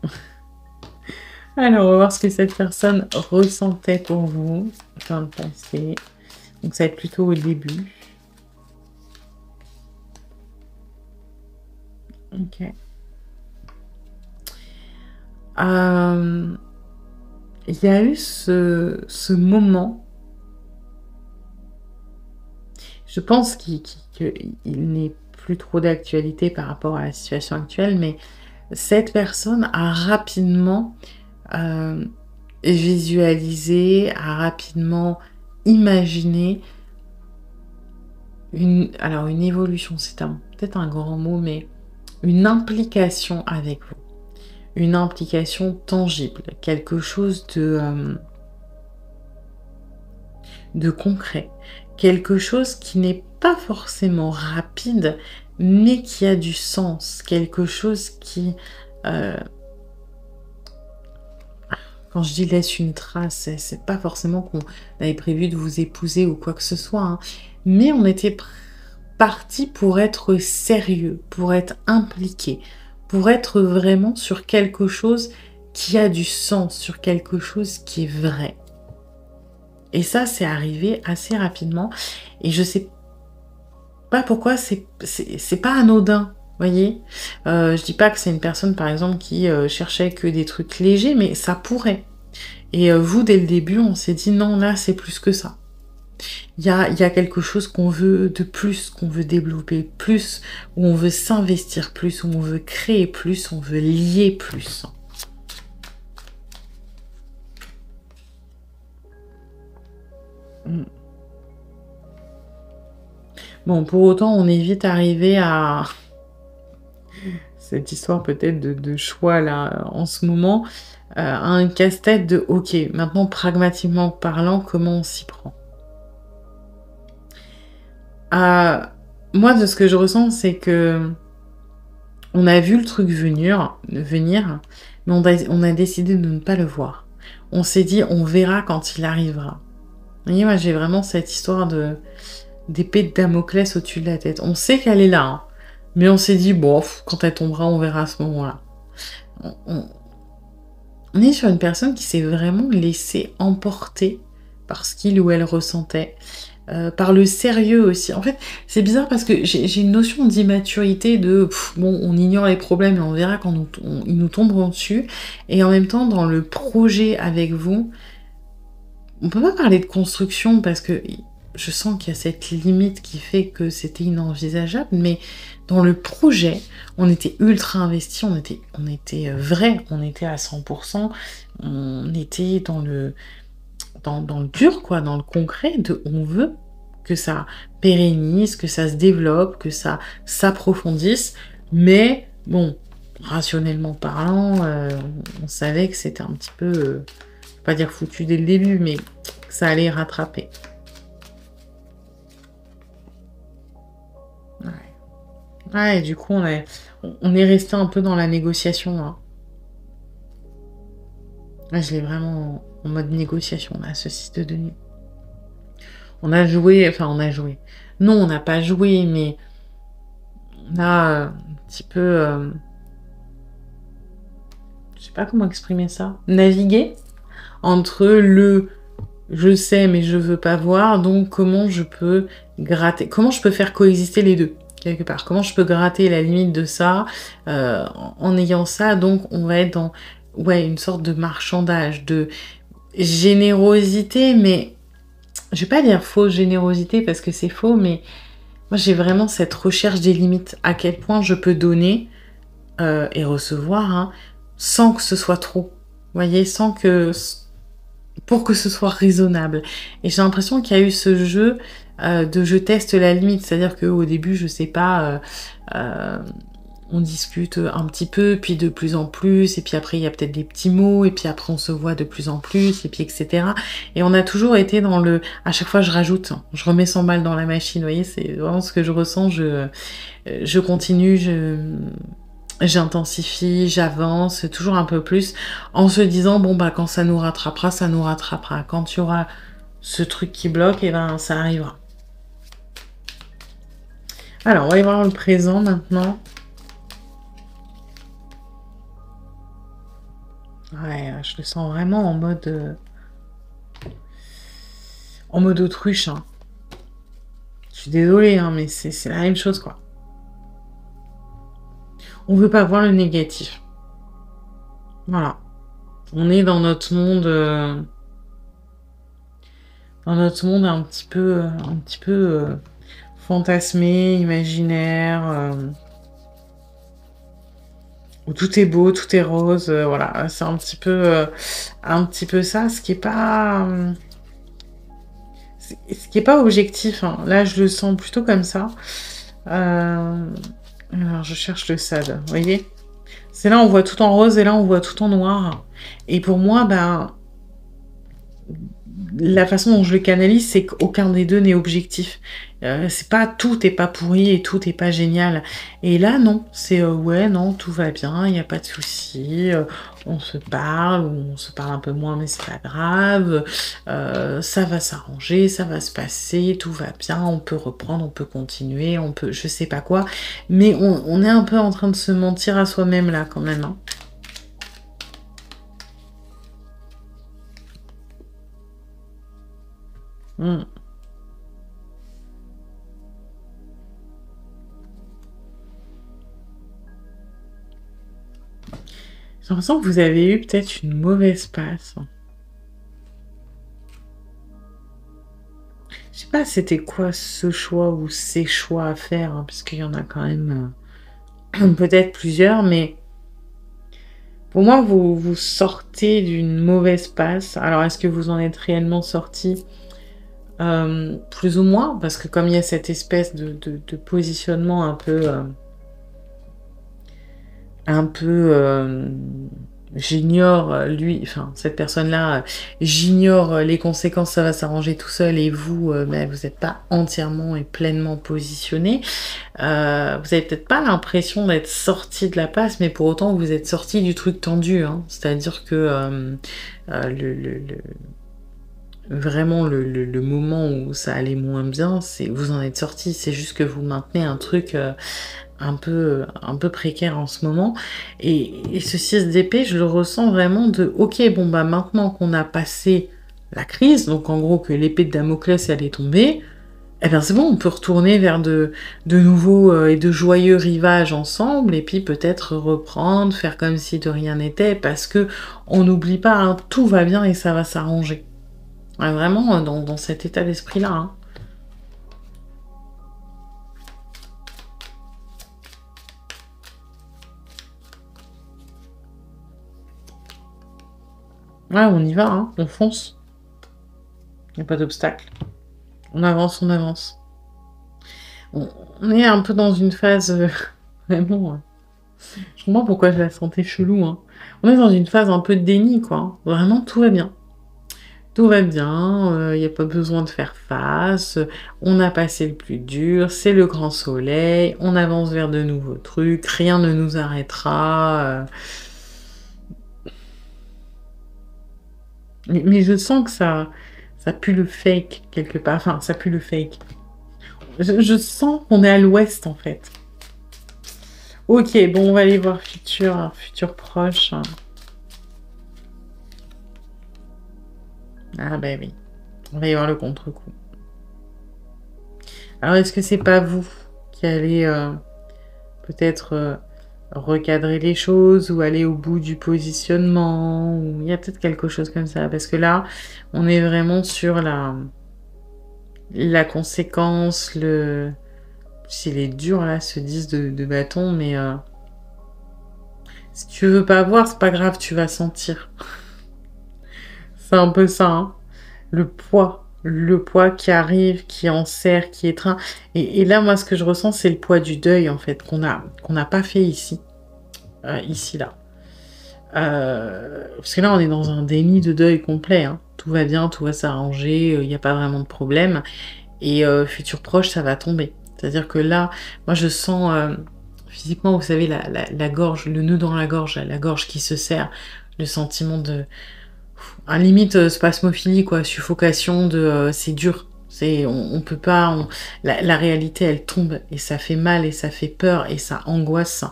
Alors on va voir ce que cette personne ressentait pour vous dans le passé. Donc ça va être plutôt au début. Ok. Il y a eu ce moment, je pense qu'il n'est plus trop d'actualité par rapport à la situation actuelle, mais cette personne a rapidement visualisé, a rapidement imaginé une évolution, c'est peut-être un grand mot, mais une implication avec vous. Une implication tangible, quelque chose de concret, quelque chose qui n'est pas forcément rapide, mais qui a du sens, quelque chose qui, quand je dis laisse une trace, c'est pas forcément qu'on avait prévu de vous épouser ou quoi que ce soit, hein, mais on était parti pour être sérieux, pour être impliqué, pour être vraiment sur quelque chose qui a du sens, sur quelque chose qui est vrai. Et ça, c'est arrivé assez rapidement. Et je sais pas pourquoi, c'est pas anodin, voyez. Je dis pas que c'est une personne, par exemple, qui cherchait que des trucs légers, mais ça pourrait. Et vous, dès le début, on s'est dit non, là, c'est plus que ça. Il y a quelque chose qu'on veut de plus, qu'on veut développer plus, où on veut s'investir plus, où on veut créer plus, on veut lier plus. Bon, pour autant, on est vite arrivé à cette histoire peut-être de choix là en ce moment, à un casse-tête de OK, maintenant pragmatiquement parlant, comment on s'y prend? Moi, de ce que je ressens, c'est que on a vu le truc venir, mais on a décidé de ne pas le voir. On s'est dit: «On verra quand il arrivera». Vous voyez, moi, j'ai vraiment cette histoire d'épée de Damoclès au-dessus de la tête. On sait qu'elle est là, hein, mais on s'est dit: «Bon, quand elle tombera, on verra à ce moment-là». On on on est sur une personne qui s'est vraiment laissée emporter par ce qu'il ou elle ressentait. Par le sérieux aussi. En fait, c'est bizarre parce que j'ai une notion d'immaturité de bon, on ignore les problèmes et on verra quand ils nous tomberont dessus. Et en même temps, dans le projet avec vous, on peut pas parler de construction parce que je sens qu'il y a cette limite qui fait que c'était inenvisageable, mais dans le projet, on était ultra investis, on était vrai, on était à 100%, on était dans le dur, quoi, dans le concret, on veut que ça pérennise, que ça se développe, que ça s'approfondisse, mais bon, rationnellement parlant, on savait que c'était un petit peu, je vais pas dire foutu dès le début, mais que ça allait rattraper. Ouais. Ouais, et du coup, on est resté un peu dans la négociation, là. Là, je l'ai vraiment en mode négociation, là, ce 6 de denier. On a joué. Non, on n'a pas joué, mais on a un petit peu, je sais pas comment exprimer ça, navigué entre le je sais mais je veux pas voir, donc comment je peux gratter, comment je peux faire coexister les deux quelque part, comment je peux gratter la limite de ça en ayant ça, donc on va être dans ouais une sorte de marchandage, de générosité, mais je vais pas dire fausse générosité parce que c'est faux, mais moi j'ai vraiment cette recherche des limites, à quel point je peux donner et recevoir, hein, sans que ce soit trop. Vous voyez, pour que ce soit raisonnable. Et j'ai l'impression qu'il y a eu ce jeu de je teste la limite, c'est-à-dire qu'au début, je sais pas, on discute un petit peu, puis de plus en plus, et puis après il y a peut-être des petits mots, et puis après on se voit de plus en plus, et puis etc. Et on a toujours été dans à chaque fois je rajoute, je remets 100 balles dans la machine, vous voyez, c'est vraiment ce que je ressens, je continue, j'intensifie, j'avance, toujours un peu plus, en se disant, bon, bah, quand ça nous rattrapera, ça nous rattrapera. Quand il y aura ce truc qui bloque, et ben, ça arrivera. Alors, on va y voir le présent maintenant. Ouais, je le sens vraiment en mode autruche, hein. Je suis désolée, hein, mais c'est la même chose, quoi. On veut pas voir le négatif. Voilà. On est dans notre monde un petit peu fantasmé, imaginaire, où tout est beau, tout est rose, voilà, c'est un petit peu ça, ce qui est pas objectif, hein. Là, je le sens plutôt comme ça. Alors, je cherche le SAD, vous voyez? C'est là, on voit tout en rose, et là, on voit tout en noir. Et pour moi, ben, la façon dont je le canalise, c'est qu'aucun des deux n'est objectif. C'est pas tout est pas pourri et tout est pas génial. Et là, non, c'est ouais, non, tout va bien, il n'y a pas de souci, on se parle, ou on se parle un peu moins, mais c'est pas grave, ça va s'arranger, ça va se passer, tout va bien, on peut reprendre, on peut continuer, on peut, je sais pas quoi. Mais on est un peu en train de se mentir à soi-même là, quand même, hein. Mm. J'ai l'impression que vous avez eu peut-être une mauvaise passe. Je sais pas c'était quoi ce choix ou ces choix à faire, hein, parce qu'il y en a quand même peut-être plusieurs, mais pour moi, vous sortez d'une mauvaise passe. Alors, est-ce que vous en êtes réellement sorti? plus ou moins, parce que comme il y a cette espèce de positionnement un peu, j'ignore lui, enfin cette personne-là, j'ignore les conséquences, ça va s'arranger tout seul et vous, bah, vous n'êtes pas entièrement et pleinement positionné. Vous avez peut-être pas l'impression d'être sorti de la passe, mais pour autant vous êtes sorti du truc tendu, hein. C'est-à-dire que vraiment le moment où ça allait moins bien, c'est vous en êtes sorti. C'est juste que vous maintenez un truc un peu précaire en ce moment. Et ce 6 d'épée, je le ressens vraiment de ok, bon bah maintenant qu'on a passé la crise, donc en gros que l'épée de Damoclès elle est tombée, eh bien c'est bon, on peut retourner vers de nouveaux et de joyeux rivages ensemble, et puis peut-être reprendre, faire comme si de rien n'était, parce que on n'oublie pas, hein, tout va bien et ça va s'arranger. Ouais, vraiment dans cet état d'esprit-là. Hein. Ouais, on y va, hein, on fonce. Il n'y a pas d'obstacle. On avance, on avance. On est un peu dans une phase vraiment. Je comprends pourquoi je la sentais chelou. Hein. On est dans une phase un peu de déni, quoi. Hein. Vraiment, tout va bien. Tout va bien, il n'y a pas besoin de faire face, on a passé le plus dur, c'est le grand soleil, on avance vers de nouveaux trucs, rien ne nous arrêtera. Mais je sens que ça pue le fake quelque part. Enfin, ça pue le fake. Je sens qu'on est à l'ouest en fait. Ok, bon, on va aller voir futur proche. Ah ben oui, on va y voir le contre-coup. Alors, est-ce que c'est pas vous qui allez peut-être recadrer les choses ou aller au bout du positionnement ou il y a peut-être quelque chose comme ça parce que là, on est vraiment sur la conséquence, s'il est dur là, ce 10 de bâton, mais si tu veux pas voir, c'est pas grave, tu vas sentir. C'est un peu ça, hein. Le poids qui arrive, qui enserre, qui étreint. Et là, moi, ce que je ressens, c'est le poids du deuil, en fait, qu'on n'a pas fait ici. Ici, là. Parce que là, on est dans un déni de deuil complet. Hein. Tout va bien, tout va s'arranger, il n'y a pas vraiment de problème. Et futur proche, ça va tomber. C'est-à-dire que là, moi, je sens physiquement, vous savez, la gorge, le nœud dans la gorge qui se serre, le sentiment de un limite spasmophilie, quoi, suffocation de c'est dur. On peut pas. La réalité, elle tombe et ça fait mal et ça fait peur et ça angoisse.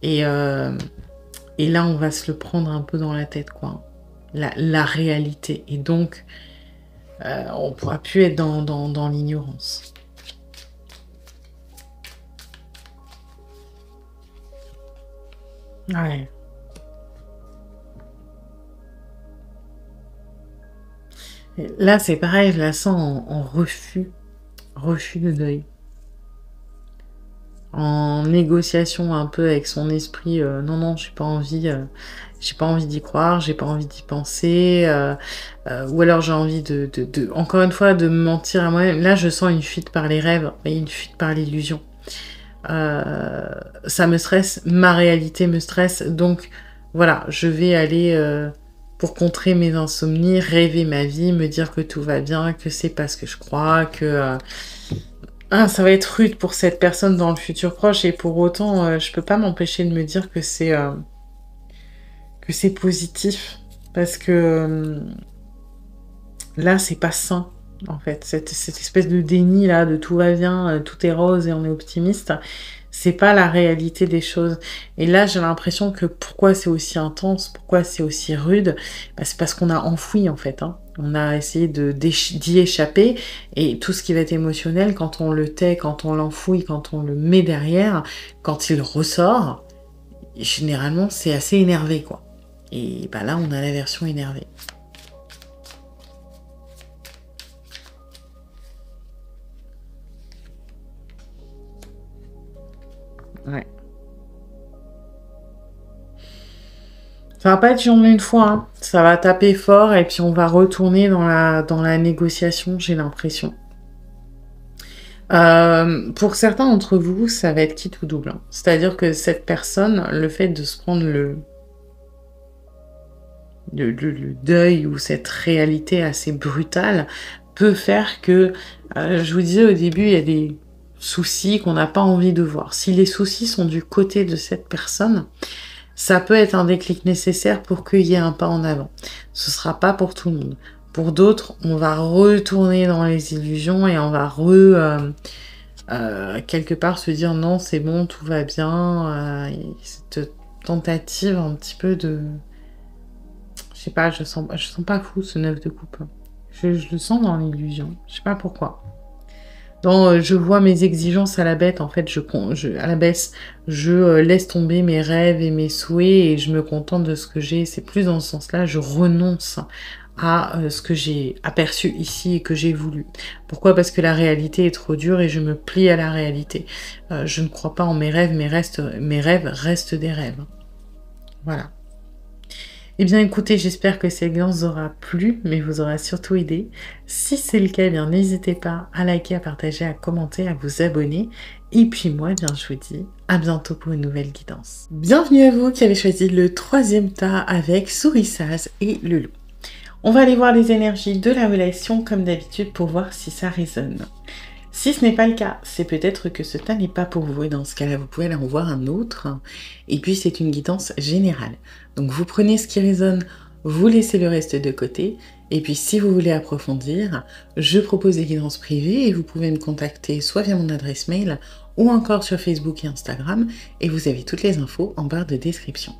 Et, euh, et là, on va se le prendre un peu dans la tête, quoi. La réalité. Et donc, on pourra plus être dans l'ignorance. Ouais. Et là, c'est pareil, je la sens en refus. Refus de deuil. En négociation un peu avec son esprit, non, non, j'ai pas envie d'y croire, j'ai pas envie d'y penser, ou alors j'ai envie encore une fois, de me mentir à moi-même. Là, je sens une fuite par les rêves et une fuite par l'illusion. Ça me stresse, ma réalité me stresse, donc voilà, je vais aller pour contrer mes insomnies, rêver ma vie, me dire que tout va bien, que c'est pas ce que je crois, que ça va être rude pour cette personne dans le futur proche, et pour autant, je peux pas m'empêcher de me dire que c'est positif, parce que là, c'est pas sain. En fait, cette espèce de déni là, de tout va bien, tout est rose et on est optimiste, c'est pas la réalité des choses. Et là, j'ai l'impression que pourquoi c'est aussi intense, pourquoi c'est aussi rude, bah, c'est parce qu'on a enfoui en fait. Hein. On a essayé d'y échapper et tout ce qui va être émotionnel, quand on le tait, quand on l'enfouit, quand on le met derrière, quand il ressort, généralement c'est assez énervé quoi. Et bah là, on a la version énervée. Ouais. Ça va pas être en une fois, hein. Ça va taper fort et puis on va retourner dans la négociation, j'ai l'impression. Pour certains d'entre vous, ça va être quitte ou double, hein. C'est-à-dire que cette personne, le fait de se prendre le deuil ou cette réalité assez brutale peut faire que, je vous disais au début, il y a des soucis qu'on n'a pas envie de voir. Si les soucis sont du côté de cette personne, ça peut être un déclic nécessaire pour qu'il y ait un pas en avant. Ce sera pas pour tout le monde. Pour d'autres, on va retourner dans les illusions et on va quelque part se dire non, c'est bon, tout va bien. Cette tentative un petit peu de... Je sais pas, je sens pas fou ce 9 de coupe. Je le sens dans l'illusion. Je sais pas pourquoi. Je vois mes exigences à la bête, en fait, à la baisse, je laisse tomber mes rêves et mes souhaits et je me contente de ce que j'ai. C'est plus dans ce sens-là, je renonce à ce que j'ai aperçu ici et que j'ai voulu. Pourquoi? Parce que la réalité est trop dure et je me plie à la réalité. Je ne crois pas en mes rêves, mes rêves restent des rêves. Voilà. Eh bien écoutez, j'espère que cette guidance vous aura plu, mais vous aura surtout aidé. Si c'est le cas, eh bien n'hésitez pas à liker, à partager, à commenter, à vous abonner. Et puis moi, eh bien, je vous dis à bientôt pour une nouvelle guidance. Bienvenue à vous qui avez choisi le 3e tas avec Sourissaz et le loup. On va aller voir les énergies de la relation comme d'habitude pour voir si ça résonne. Si ce n'est pas le cas, c'est peut-être que ce tas n'est pas pour vous et dans ce cas-là, vous pouvez aller en voir un autre. Et puis c'est une guidance générale. Donc vous prenez ce qui résonne, vous laissez le reste de côté. Et puis si vous voulez approfondir, je propose des guidances privées et vous pouvez me contacter soit via mon adresse mail ou encore sur Facebook et Instagram. Et vous avez toutes les infos en barre de description.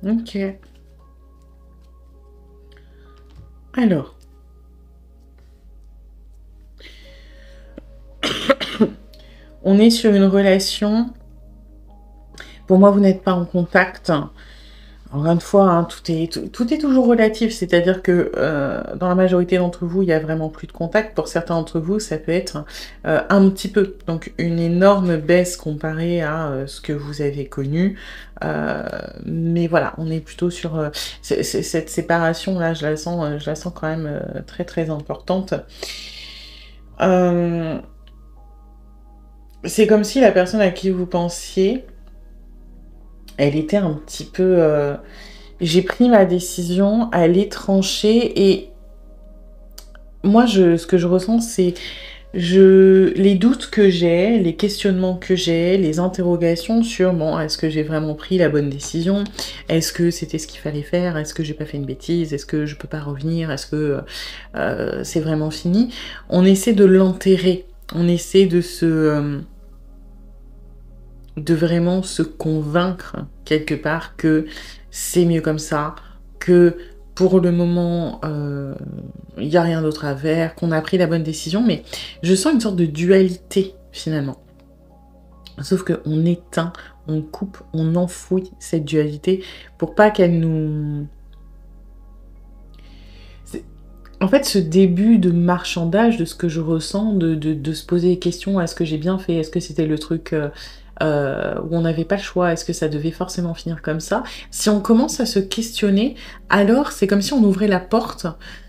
Ok. Alors. On est sur une relation. Pour moi, vous n'êtes pas en contact. Encore une fois, hein, tout est toujours relatif. C'est-à-dire que dans la majorité d'entre vous, il n'y a vraiment plus de contact. Pour certains d'entre vous, ça peut être un petit peu. Donc une énorme baisse comparée à ce que vous avez connu. Mais voilà, on est plutôt sur cette séparation-là. Je la sens quand même très très importante. C'est comme si la personne à qui vous pensiez, elle était un petit peu... j'ai pris ma décision, elle est tranchée et moi, ce que je ressens, c'est les doutes que j'ai, les questionnements que j'ai, les interrogations sur, bon, est-ce que j'ai vraiment pris la bonne décision? Est-ce que c'était ce qu'il fallait faire? Est-ce que j'ai pas fait une bêtise? Est-ce que je peux pas revenir? Est-ce que c'est vraiment fini? On essaie de l'enterrer. On essaie de vraiment se convaincre quelque part que c'est mieux comme ça, que pour le moment, il n'y a rien d'autre à faire, qu'on a pris la bonne décision, mais je sens une sorte de dualité finalement. Sauf qu'on éteint, on coupe, on enfouit cette dualité pour pas qu'elle nous... En fait, ce début de marchandage, de ce que je ressens, de se poser des questions, est-ce que j'ai bien fait? Est-ce que c'était le truc où on n'avait pas le choix? Est-ce que ça devait forcément finir comme ça? Si on commence à se questionner, alors c'est comme si on ouvrait la porte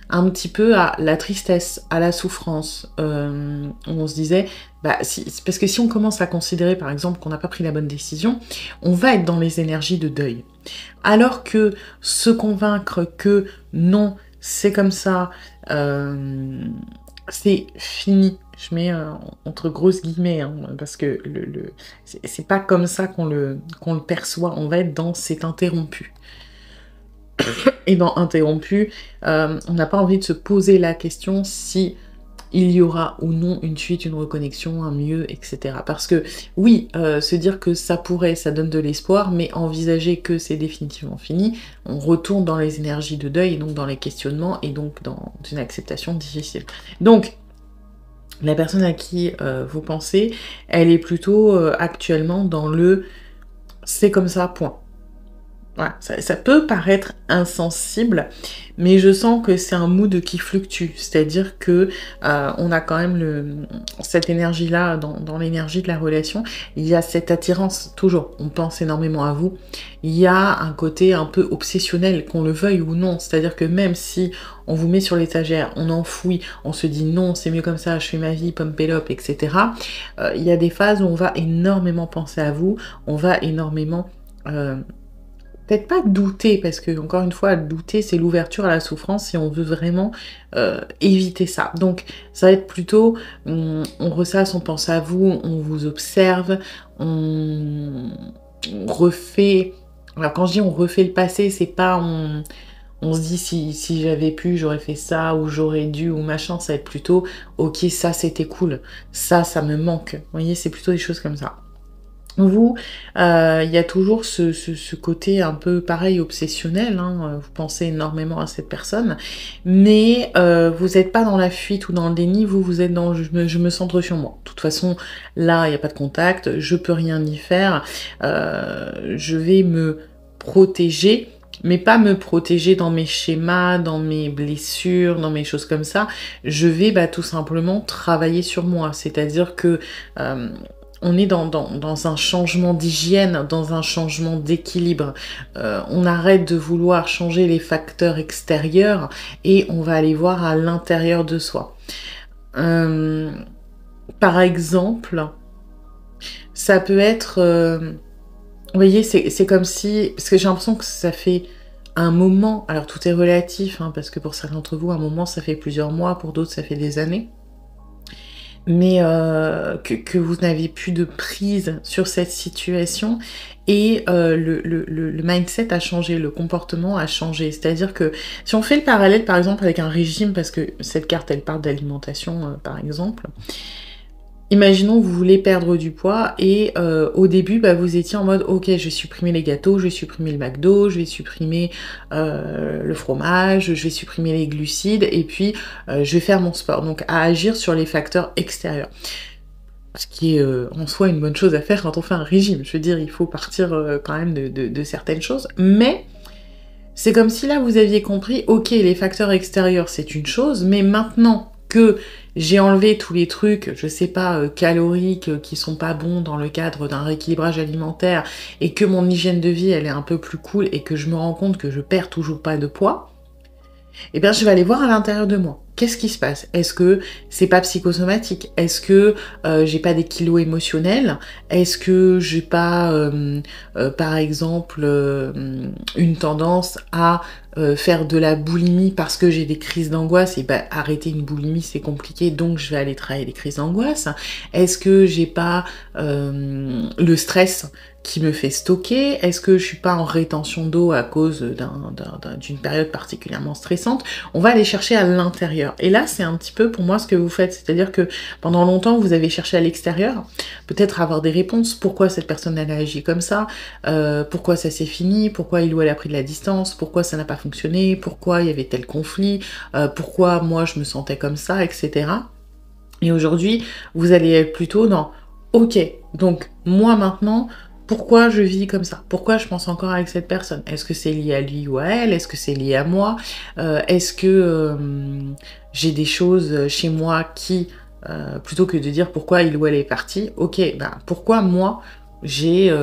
un petit peu à la tristesse, à la souffrance. On se disait, parce que si on commence à considérer par exemple qu'on n'a pas pris la bonne décision, on va être dans les énergies de deuil. Alors que se convaincre que non, c'est comme ça, c'est fini. Je mets entre grosses guillemets, hein, parce que c'est pas comme ça qu'on le perçoit. On va être dans c'est interrompu. Et dans interrompu, on n'a pas envie de se poser la question si il y aura ou non une suite, une reconnexion, un mieux, etc. Parce que oui, se dire que ça pourrait, ça donne de l'espoir, mais envisager que c'est définitivement fini, on retourne dans les énergies de deuil, et donc dans les questionnements, et donc dans une acceptation difficile. Donc, la personne à qui vous pensez, elle est plutôt actuellement dans le « c'est comme ça, point ». Voilà, ça peut paraître insensible, mais je sens que c'est un mood qui fluctue, c'est-à-dire que on a quand même cette énergie-là dans l'énergie de la relation, il y a cette attirance, toujours, on pense énormément à vous, il y a un côté un peu obsessionnel, qu'on le veuille ou non, c'est-à-dire que même si on vous met sur l'étagère, on enfouit, on se dit non, c'est mieux comme ça, je fais ma vie, pompélope, etc., il y a des phases où on va énormément penser à vous, on va énormément... peut-être pas douter, parce que, encore une fois, douter, c'est l'ouverture à la souffrance et on veut vraiment éviter ça. Donc, ça va être plutôt, on ressasse, on pense à vous, on vous observe, on refait... Alors, quand je dis on refait le passé, c'est pas on se dit si j'avais pu, j'aurais fait ça, ou j'aurais dû, ou machin, ça va être plutôt, ok, ça c'était cool, ça me manque. Vous voyez, c'est plutôt des choses comme ça. Vous, il y a toujours ce côté un peu pareil obsessionnel, hein, vous pensez énormément à cette personne, mais vous n'êtes pas dans la fuite ou dans le déni, vous êtes dans je me centre sur moi. De toute façon, là, il n'y a pas de contact, je peux rien y faire, je vais me protéger, mais pas me protéger dans mes schémas, dans mes blessures, dans mes choses comme ça. Je vais tout simplement travailler sur moi, c'est-à-dire que... on est dans un changement d'hygiène, dans un changement d'équilibre. On arrête de vouloir changer les facteurs extérieurs et on va aller voir à l'intérieur de soi. Par exemple, ça peut être... vous voyez, c'est comme si... Parce que j'ai l'impression que ça fait un moment... Alors tout est relatif, hein, parce que pour certains d'entre vous, un moment, ça fait plusieurs mois, pour d'autres, ça fait des années. Mais que vous n'avez plus de prise sur cette situation et le mindset a changé, le comportement a changé. C'est-à-dire que si on fait le parallèle par exemple avec un régime, parce que cette carte elle parle d'alimentation par exemple, imaginons que vous voulez perdre du poids et au début, vous étiez en mode « Ok, je vais supprimer les gâteaux, je vais supprimer le McDo, je vais supprimer le fromage, je vais supprimer les glucides et puis je vais faire mon sport. » Donc à agir sur les facteurs extérieurs. Ce qui est en soi une bonne chose à faire quand on fait un régime. Je veux dire, il faut partir quand même de certaines choses. Mais c'est comme si là, vous aviez compris « Ok, les facteurs extérieurs, c'est une chose, mais maintenant que... j'ai enlevé tous les trucs, je sais pas, caloriques, qui sont pas bons dans le cadre d'un rééquilibrage alimentaire, et que mon hygiène de vie, elle est un peu plus cool, et que je me rends compte que je perds toujours pas de poids, eh bien, je vais aller voir à l'intérieur de moi. Qu'est-ce qui se passe? Est-ce que c'est pas psychosomatique? Est-ce que j'ai pas des kilos émotionnels? Est-ce que j'ai pas, par exemple, une tendance à faire de la boulimie parce que j'ai des crises d'angoisse? Et arrêter une boulimie, c'est compliqué, donc je vais aller travailler les crises d'angoisse. Est-ce que j'ai pas le stress qui me fait stocker? Est-ce que je suis pas en rétention d'eau à cause d'une période particulièrement stressante? On va aller chercher à l'intérieur. Et là, c'est un petit peu pour moi ce que vous faites. C'est-à-dire que pendant longtemps, vous avez cherché à l'extérieur, peut-être avoir des réponses. Pourquoi cette personne elle a agi comme ça? Pourquoi ça s'est fini? Pourquoi il ou elle a pris de la distance? Pourquoi ça n'a pas fonctionné? Pourquoi il y avait tel conflit? Pourquoi moi je me sentais comme ça, etc. Et aujourd'hui, vous allez être plutôt dans « Ok, donc moi maintenant... » pourquoi je vis comme ça? Pourquoi je pense encore avec cette personne? Est-ce que c'est lié à lui ou à elle? Est-ce que c'est lié à moi? Est-ce que j'ai des choses chez moi qui, plutôt que de dire pourquoi il ou elle est parti, ok, pourquoi moi j'ai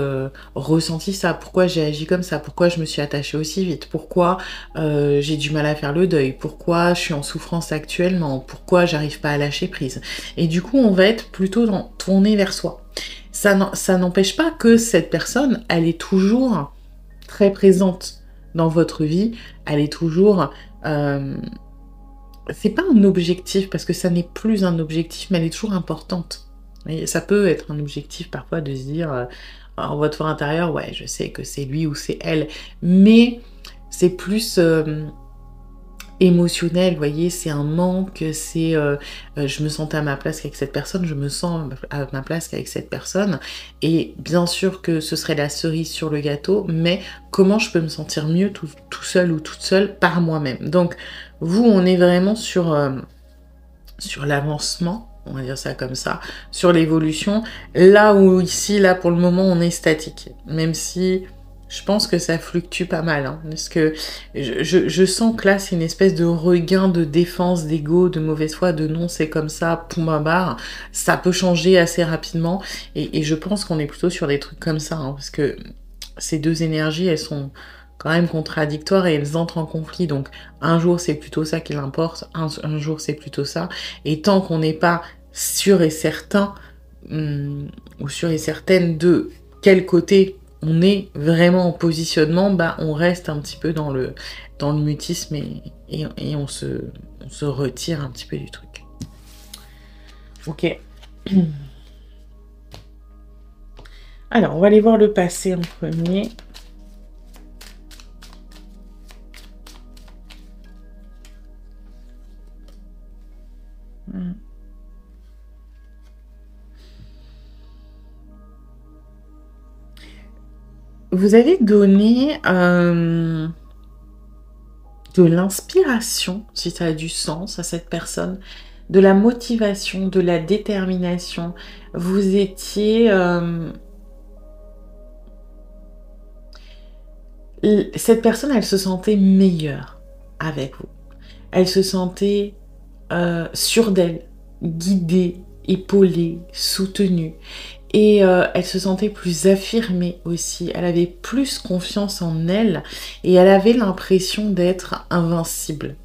ressenti ça? Pourquoi j'ai agi comme ça? Pourquoi je me suis attachée aussi vite? Pourquoi j'ai du mal à faire le deuil? Pourquoi je suis en souffrance actuellement? Pourquoi j'arrive pas à lâcher prise? Et du coup, on va être plutôt tourné vers soi. Ça n'empêche pas que cette personne, elle est toujours très présente dans votre vie, elle est toujours... c'est pas un objectif, parce que ça n'est plus un objectif, mais elle est toujours importante. Et ça peut être un objectif parfois de se dire, en votre fort intérieur, ouais, je sais que c'est lui ou c'est elle, mais c'est plus... émotionnel, vous voyez, c'est un manque, c'est je me sentais à ma place qu'avec cette personne, je me sens à ma place qu'avec cette personne, et bien sûr que ce serait la cerise sur le gâteau, mais comment je peux me sentir mieux tout seul ou toute seule par moi-même. Donc vous, on est vraiment sur l'avancement, on va dire ça comme ça, sur l'évolution, là où ici, là pour le moment, on est statique, même si je pense que ça fluctue pas mal, hein, parce que je sens que là, c'est une espèce de regain de défense, d'ego, de mauvaise foi, de non, c'est comme ça, poumbabar, ça peut changer assez rapidement, et je pense qu'on est plutôt sur des trucs comme ça, hein, parce que ces deux énergies, elles sont quand même contradictoires et elles entrent en conflit, donc un jour c'est plutôt ça qui l'importe, un jour c'est plutôt ça, et tant qu'on n'est pas sûr et certain, ou sûr et certaine de quel côté on est vraiment en positionnement, bah on reste un petit peu dans le mutisme et on se retire un petit peu du truc. Ok. Alors, on va aller voir le passé en premier. Vous avez donné de l'inspiration, si ça a du sens, à cette personne, de la motivation, de la détermination. Vous étiez... cette personne, elle se sentait meilleure avec vous. Elle se sentait sûre d'elle, guidée, épaulée, soutenue. Et elle se sentait plus affirmée aussi. Elle avait plus confiance en elle et elle avait l'impression d'être invincible.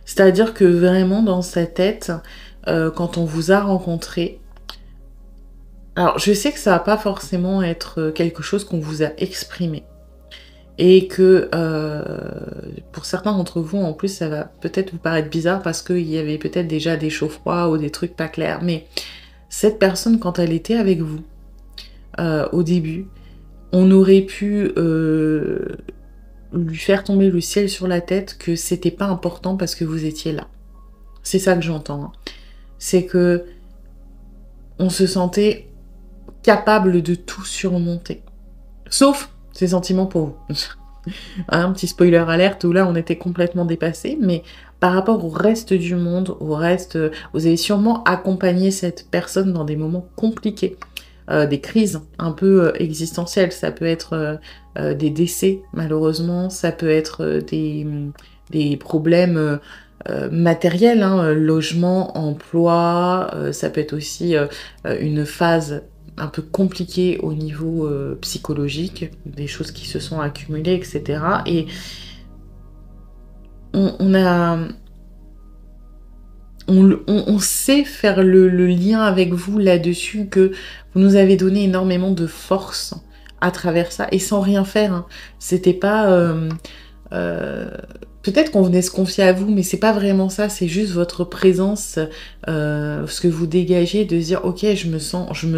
C'est-à-dire que vraiment dans sa tête, quand on vous a rencontré, alors je sais que ça va pas forcément être quelque chose qu'on vous a exprimé. Et que pour certains d'entre vous, en plus, ça va peut-être vous paraître bizarre parce qu'il y avait peut-être déjà des chauds-froids ou des trucs pas clairs. Mais cette personne, quand elle était avec vous, au début, on aurait pu lui faire tomber le ciel sur la tête que c'était pas important parce que vous étiez là. C'est ça que j'entends. Hein. C'est que on se sentait capable de tout surmonter. Sauf ses sentiments pour vous. Un petit spoiler alerte où là on était complètement dépassés, mais par rapport au reste du monde, au reste, vous avez sûrement accompagné cette personne dans des moments compliqués, des crises un peu existentielles. Ça peut être des décès malheureusement, ça peut être des problèmes matériels, hein, logement, emploi, ça peut être aussi une phase un peu compliqué au niveau psychologique, des choses qui se sont accumulées, etc. Et on sait faire le lien avec vous là-dessus, que vous nous avez donné énormément de force à travers ça, et sans rien faire. Hein. C'était pas... peut-être qu'on venait se confier à vous, mais c'est pas vraiment ça, c'est juste votre présence, ce que vous dégagez, de dire ok, je me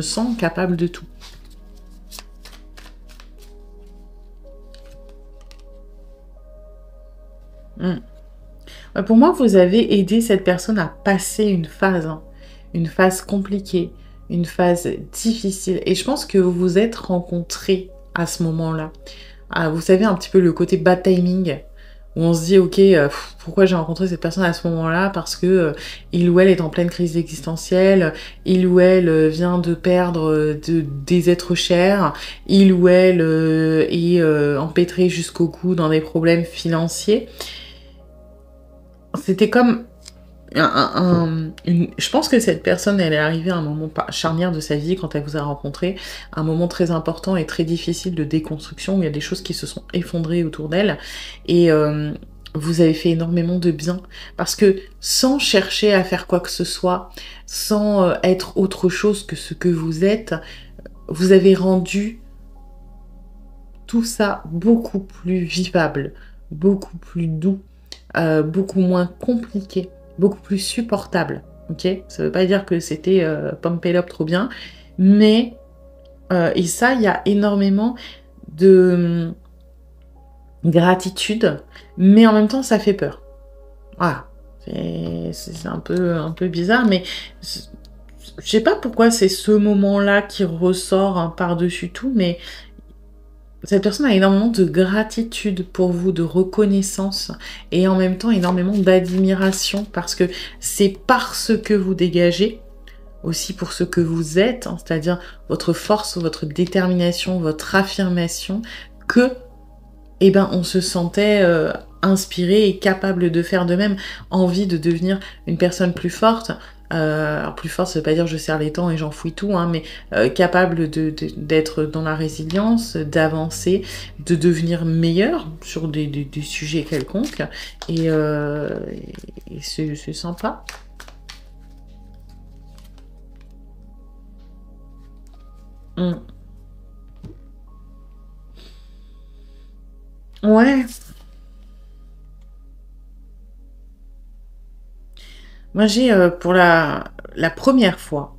sens capable de tout. Pour moi, vous avez aidé cette personne à passer une phase compliquée, une phase difficile, et je pense que vous vous êtes rencontrés à ce moment-là. Ah, vous savez, un petit peu le côté bad timing, où on se dit ok, pourquoi j'ai rencontré cette personne à ce moment-là, parce que il ou elle est en pleine crise existentielle, il ou elle vient de perdre des êtres chers, il ou elle est empêtré jusqu'au cou dans des problèmes financiers. C'était comme je pense que cette personne, elle est arrivée à un moment charnière de sa vie quand elle vous a rencontré, un moment très important et très difficile de déconstruction, où il y a des choses qui se sont effondrées autour d'elle, et vous avez fait énormément de bien, parce que sans chercher à faire quoi que ce soit, sans être autre chose que ce que vous êtes, vous avez rendu tout ça beaucoup plus vivable, beaucoup plus doux, beaucoup moins compliqué, beaucoup plus supportable, ok? Ça veut pas dire que c'était pumpé up trop bien, mais et ça, il y a énormément de gratitude, mais en même temps, ça fait peur. Voilà. C'est un peu bizarre, mais je sais pas pourquoi c'est ce moment-là qui ressort hein, par-dessus tout, mais cette personne a énormément de gratitude pour vous, de reconnaissance et en même temps énormément d'admiration parce que c'est parce que vous dégagez, aussi pour ce que vous êtes, hein, c'est-à-dire votre force, votre détermination, votre affirmation, que eh ben, on se sentait inspiré et capable de faire de même, envie de devenir une personne plus forte. Alors plus forte, ça veut pas dire je serre les dents et j'en fouille tout, hein, mais capable d'être dans la résilience, d'avancer, de devenir meilleur sur des sujets quelconques. Et c'est sympa. Mm. Ouais, moi j'ai pour la première fois,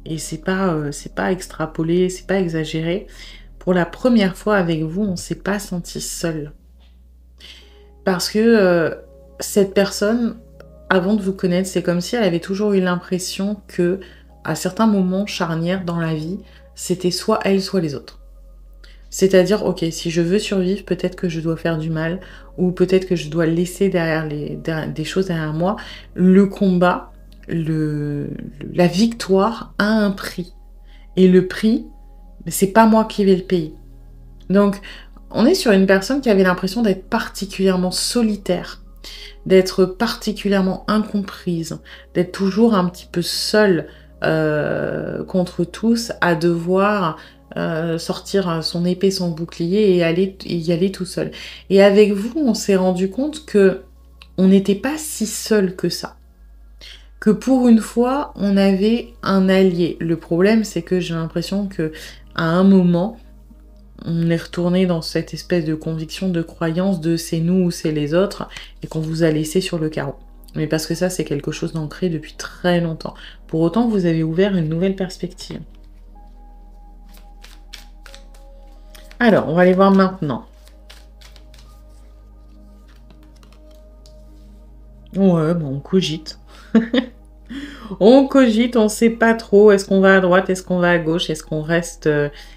et c'est pas extrapolé, c'est pas exagéré, pour la première fois avec vous, on s'est pas senti seul. Parce que cette personne, avant de vous connaître, c'est comme si elle avait toujours eu l'impression que, à certains moments charnières dans la vie, c'était soit elle, soit les autres. C'est-à-dire, ok, si je veux survivre, peut-être que je dois faire du mal, ou peut-être que je dois laisser des choses derrière moi. Le combat, la victoire a un prix. Et le prix, c'est pas moi qui vais le payer. Donc, on est sur une personne qui avait l'impression d'être particulièrement solitaire, d'être particulièrement incomprise, d'être toujours un petit peu seule contre tous, à devoir sortir son épée, son bouclier et y aller tout seul. Et avec vous, on s'est rendu compte que on n'était pas si seul que ça. Que pour une fois, on avait un allié. Le problème, c'est que j'ai l'impression que à un moment, on est retourné dans cette espèce de conviction, de croyance de c'est nous ou c'est les autres, et qu'on vous a laissé sur le carreau. Mais parce que ça, c'est quelque chose d'ancré depuis très longtemps. Pour autant, vous avez ouvert une nouvelle perspective. Alors, on va aller voir maintenant. Ouais, bon, on cogite. On cogite, on sait pas trop, est-ce qu'on va à droite, est-ce qu'on va à gauche, est-ce qu'on reste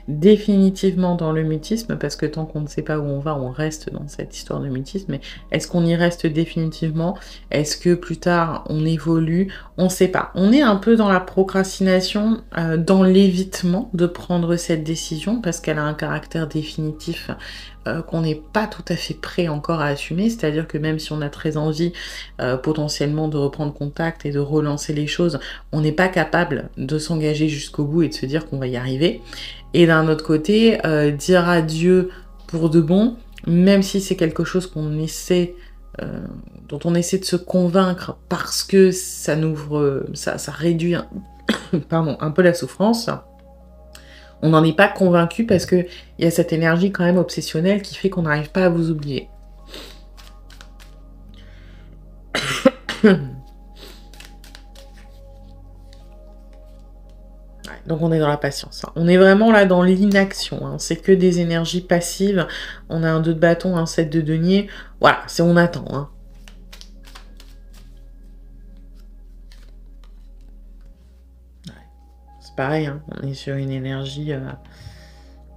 définitivement dans le mutisme, parce que tant qu'on ne sait pas où on reste dans cette histoire de mutisme, mais est-ce qu'on y reste définitivement, est-ce que plus tard on évolue, on ne sait pas. On est un peu dans la procrastination, dans l'évitement de prendre cette décision, parce qu'elle a un caractère définitif qu'on n'est pas tout à fait prêt encore à assumer, c'est-à-dire que même si on a très envie potentiellement de reprendre contact et de relancer les choses, on n'est pas capable de s'engager jusqu'au bout et de se dire qu'on va y arriver. Et d'un autre côté, dire adieu pour de bon, même si c'est quelque chose qu'on essaie, dont on essaie de se convaincre parce que ça ça réduit pardon, un peu la souffrance, on n'en est pas convaincu parce qu'il y a cette énergie quand même obsessionnelle qui fait qu'on n'arrive pas à vous oublier. Donc on est dans la patience. Hein. On est vraiment là dans l'inaction. Hein. C'est que des énergies passives. On a un 2 de bâton, un 7 de denier. Voilà, c'est on attend. Hein. Ouais. C'est pareil, hein. On est sur une énergie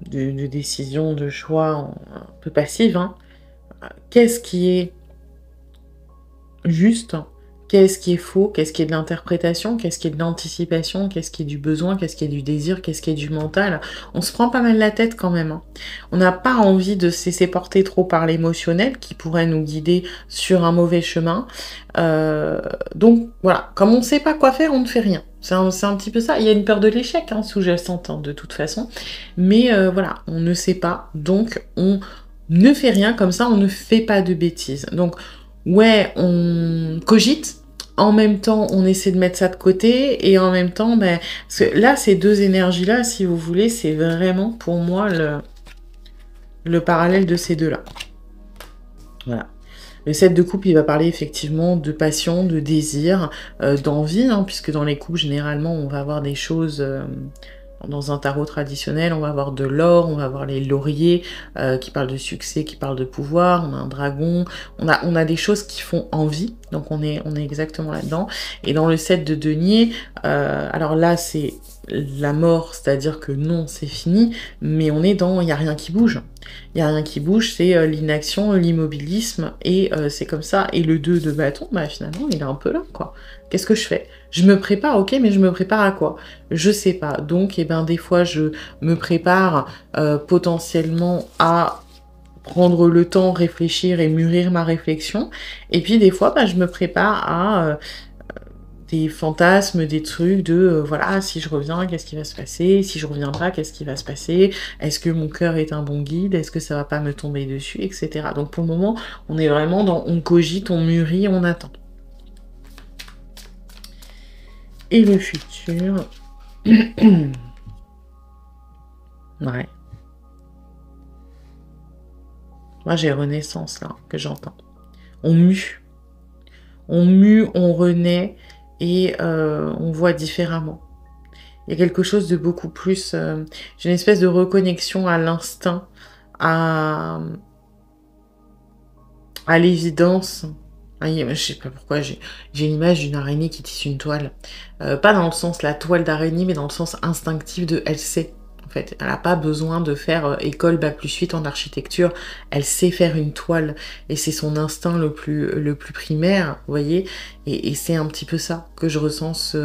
de décision, de choix un peu passive. Hein. Qu'est-ce qui est juste? Qu'est-ce qui est faux? Qu'est-ce qui est de l'interprétation? Qu'est-ce qui est de l'anticipation? Qu'est-ce qui est du besoin? Qu'est-ce qui est du désir? Qu'est-ce qui est du mental? On se prend pas mal la tête quand même. Hein. On n'a pas envie de se laisser porter trop par l'émotionnel qui pourrait nous guider sur un mauvais chemin. Donc voilà, comme on ne sait pas quoi faire, on ne fait rien. C'est un petit peu ça. Il y a une peur de l'échec hein, sous-jacente hein, de toute façon. Mais voilà, on ne sait pas. Donc on ne fait rien comme ça, on ne fait pas de bêtises. Donc ouais, on cogite. En même temps, on essaie de mettre ça de côté, et en même temps, ben, parce que là, ces deux énergies-là, si vous voulez, c'est vraiment pour moi le parallèle de ces deux-là. Voilà. Le 7 de coupe, il va parler effectivement de passion, de désir, d'envie, hein, puisque dans les couples, généralement, on va avoir des choses Dans un tarot traditionnel, on va avoir de l'or, on va avoir les lauriers qui parlent de succès, qui parlent de pouvoir, on a un dragon, on a des choses qui font envie, donc on est exactement là-dedans. Et dans le 7 de denier, alors là c'est la mort, c'est-à-dire que non, c'est fini, mais on est dans, il n'y a rien qui bouge. Il n'y a rien qui bouge, c'est l'inaction, l'immobilisme, et c'est comme ça. Et le 2 de bâton, bah finalement, il est un peu là, quoi. Qu'est-ce que je fais? Je me prépare, ok, mais je me prépare à quoi? Je sais pas. Donc, eh ben, des fois, je me prépare potentiellement à prendre le temps, réfléchir et mûrir ma réflexion. Et puis, des fois, bah, je me prépare à des fantasmes, des trucs de voilà, si je reviens, qu'est-ce qui va se passer? Si je reviens pas, qu'est-ce qui va se passer? Est-ce que mon cœur est un bon guide? Est-ce que ça va pas me tomber dessus? Etc. Donc pour le moment, on est vraiment dans on cogite, on mûrit, on attend. Et le futur. Ouais. Moi j'ai Renaissance là, que j'entends. On mue. On mue, on renaît et on voit différemment. Il y a quelque chose de beaucoup plus... j'ai une espèce de reconnexion à l'instinct, à l'évidence. Je sais pas pourquoi, j'ai l'image d'une araignée qui tisse une toile. Pas dans le sens la toile d'araignée, mais dans le sens instinctif de elle sait. En fait, elle n'a pas besoin de faire école bac+8 en architecture. Elle sait faire une toile. Et c'est son instinct le plus primaire, vous voyez. Et c'est un petit peu ça que je ressens,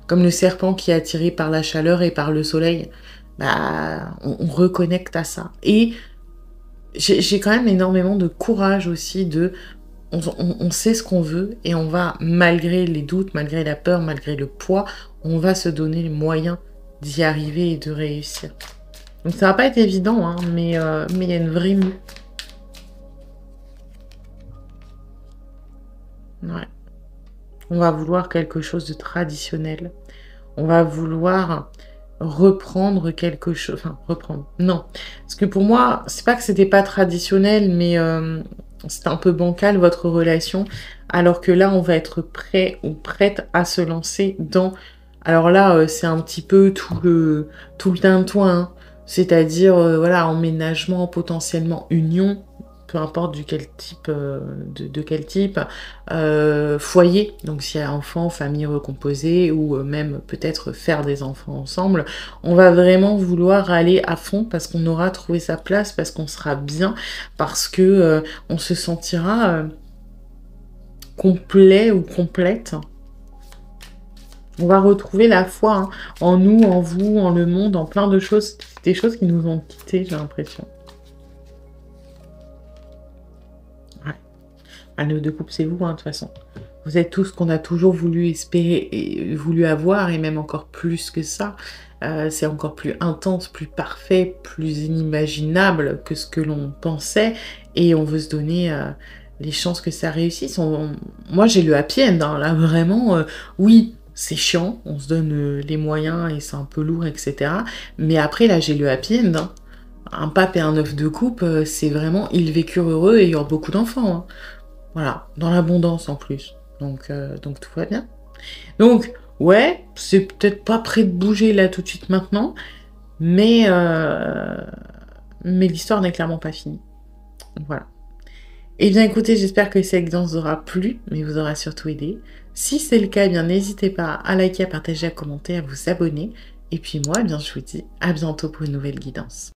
comme le serpent qui est attiré par la chaleur et par le soleil. Bah, on reconnecte à ça. Et j'ai quand même énormément de courage aussi de... On sait ce qu'on veut et on va, malgré les doutes, malgré la peur, malgré le poids, on va se donner les moyens d'y arriver et de réussir. Donc ça va pas être évident, hein, mais il y a une vraie mue. Ouais. On va vouloir quelque chose de traditionnel. On va vouloir reprendre quelque chose. Enfin, reprendre. Non. Parce que pour moi, c'est pas que c'était pas traditionnel, mais c'est un peu bancal votre relation. Alors que là, on va être prêt ou prête à se lancer dans... Alors là, c'est un petit peu tout le tintouin, hein. C'est-à-dire, voilà, emménagement, potentiellement union, peu importe du quel type, de quel type, foyer, donc s'il y a enfants, famille recomposée, ou même peut-être faire des enfants ensemble, on va vraiment vouloir aller à fond parce qu'on aura trouvé sa place, parce qu'on sera bien, parce que on se sentira complet ou complète. On va retrouver la foi, hein, en nous, en vous, en le monde, en plein de choses, des choses qui nous ont quittés, j'ai l'impression. Ouais. Ah, le 2 coupe, c'est vous, hein, de toute façon. Vous êtes tout ce qu'on a toujours voulu espérer et voulu avoir, et même encore plus que ça. C'est encore plus intense, plus parfait, plus inimaginable que ce que l'on pensait, et on veut se donner les chances que ça réussisse. Moi, j'ai le happy end, hein, là, vraiment, oui, c'est chiant, on se donne les moyens, et c'est un peu lourd, etc. Mais après, là, j'ai le happy end, hein. Un pape et un œuf de coupe, c'est vraiment, ils vécurent heureux et eurent beaucoup d'enfants, hein. Voilà, dans l'abondance en plus. Donc tout va bien. Donc, ouais, c'est peut-être pas prêt de bouger là tout de suite maintenant, mais l'histoire n'est clairement pas finie. Voilà. Eh bien écoutez, j'espère que cette guidance vous aura plu, mais vous aura surtout aidé. Si c'est le cas, eh bien n'hésitez pas à liker, à partager, à commenter, à vous abonner. Et puis moi, eh bien je vous dis à bientôt pour une nouvelle guidance.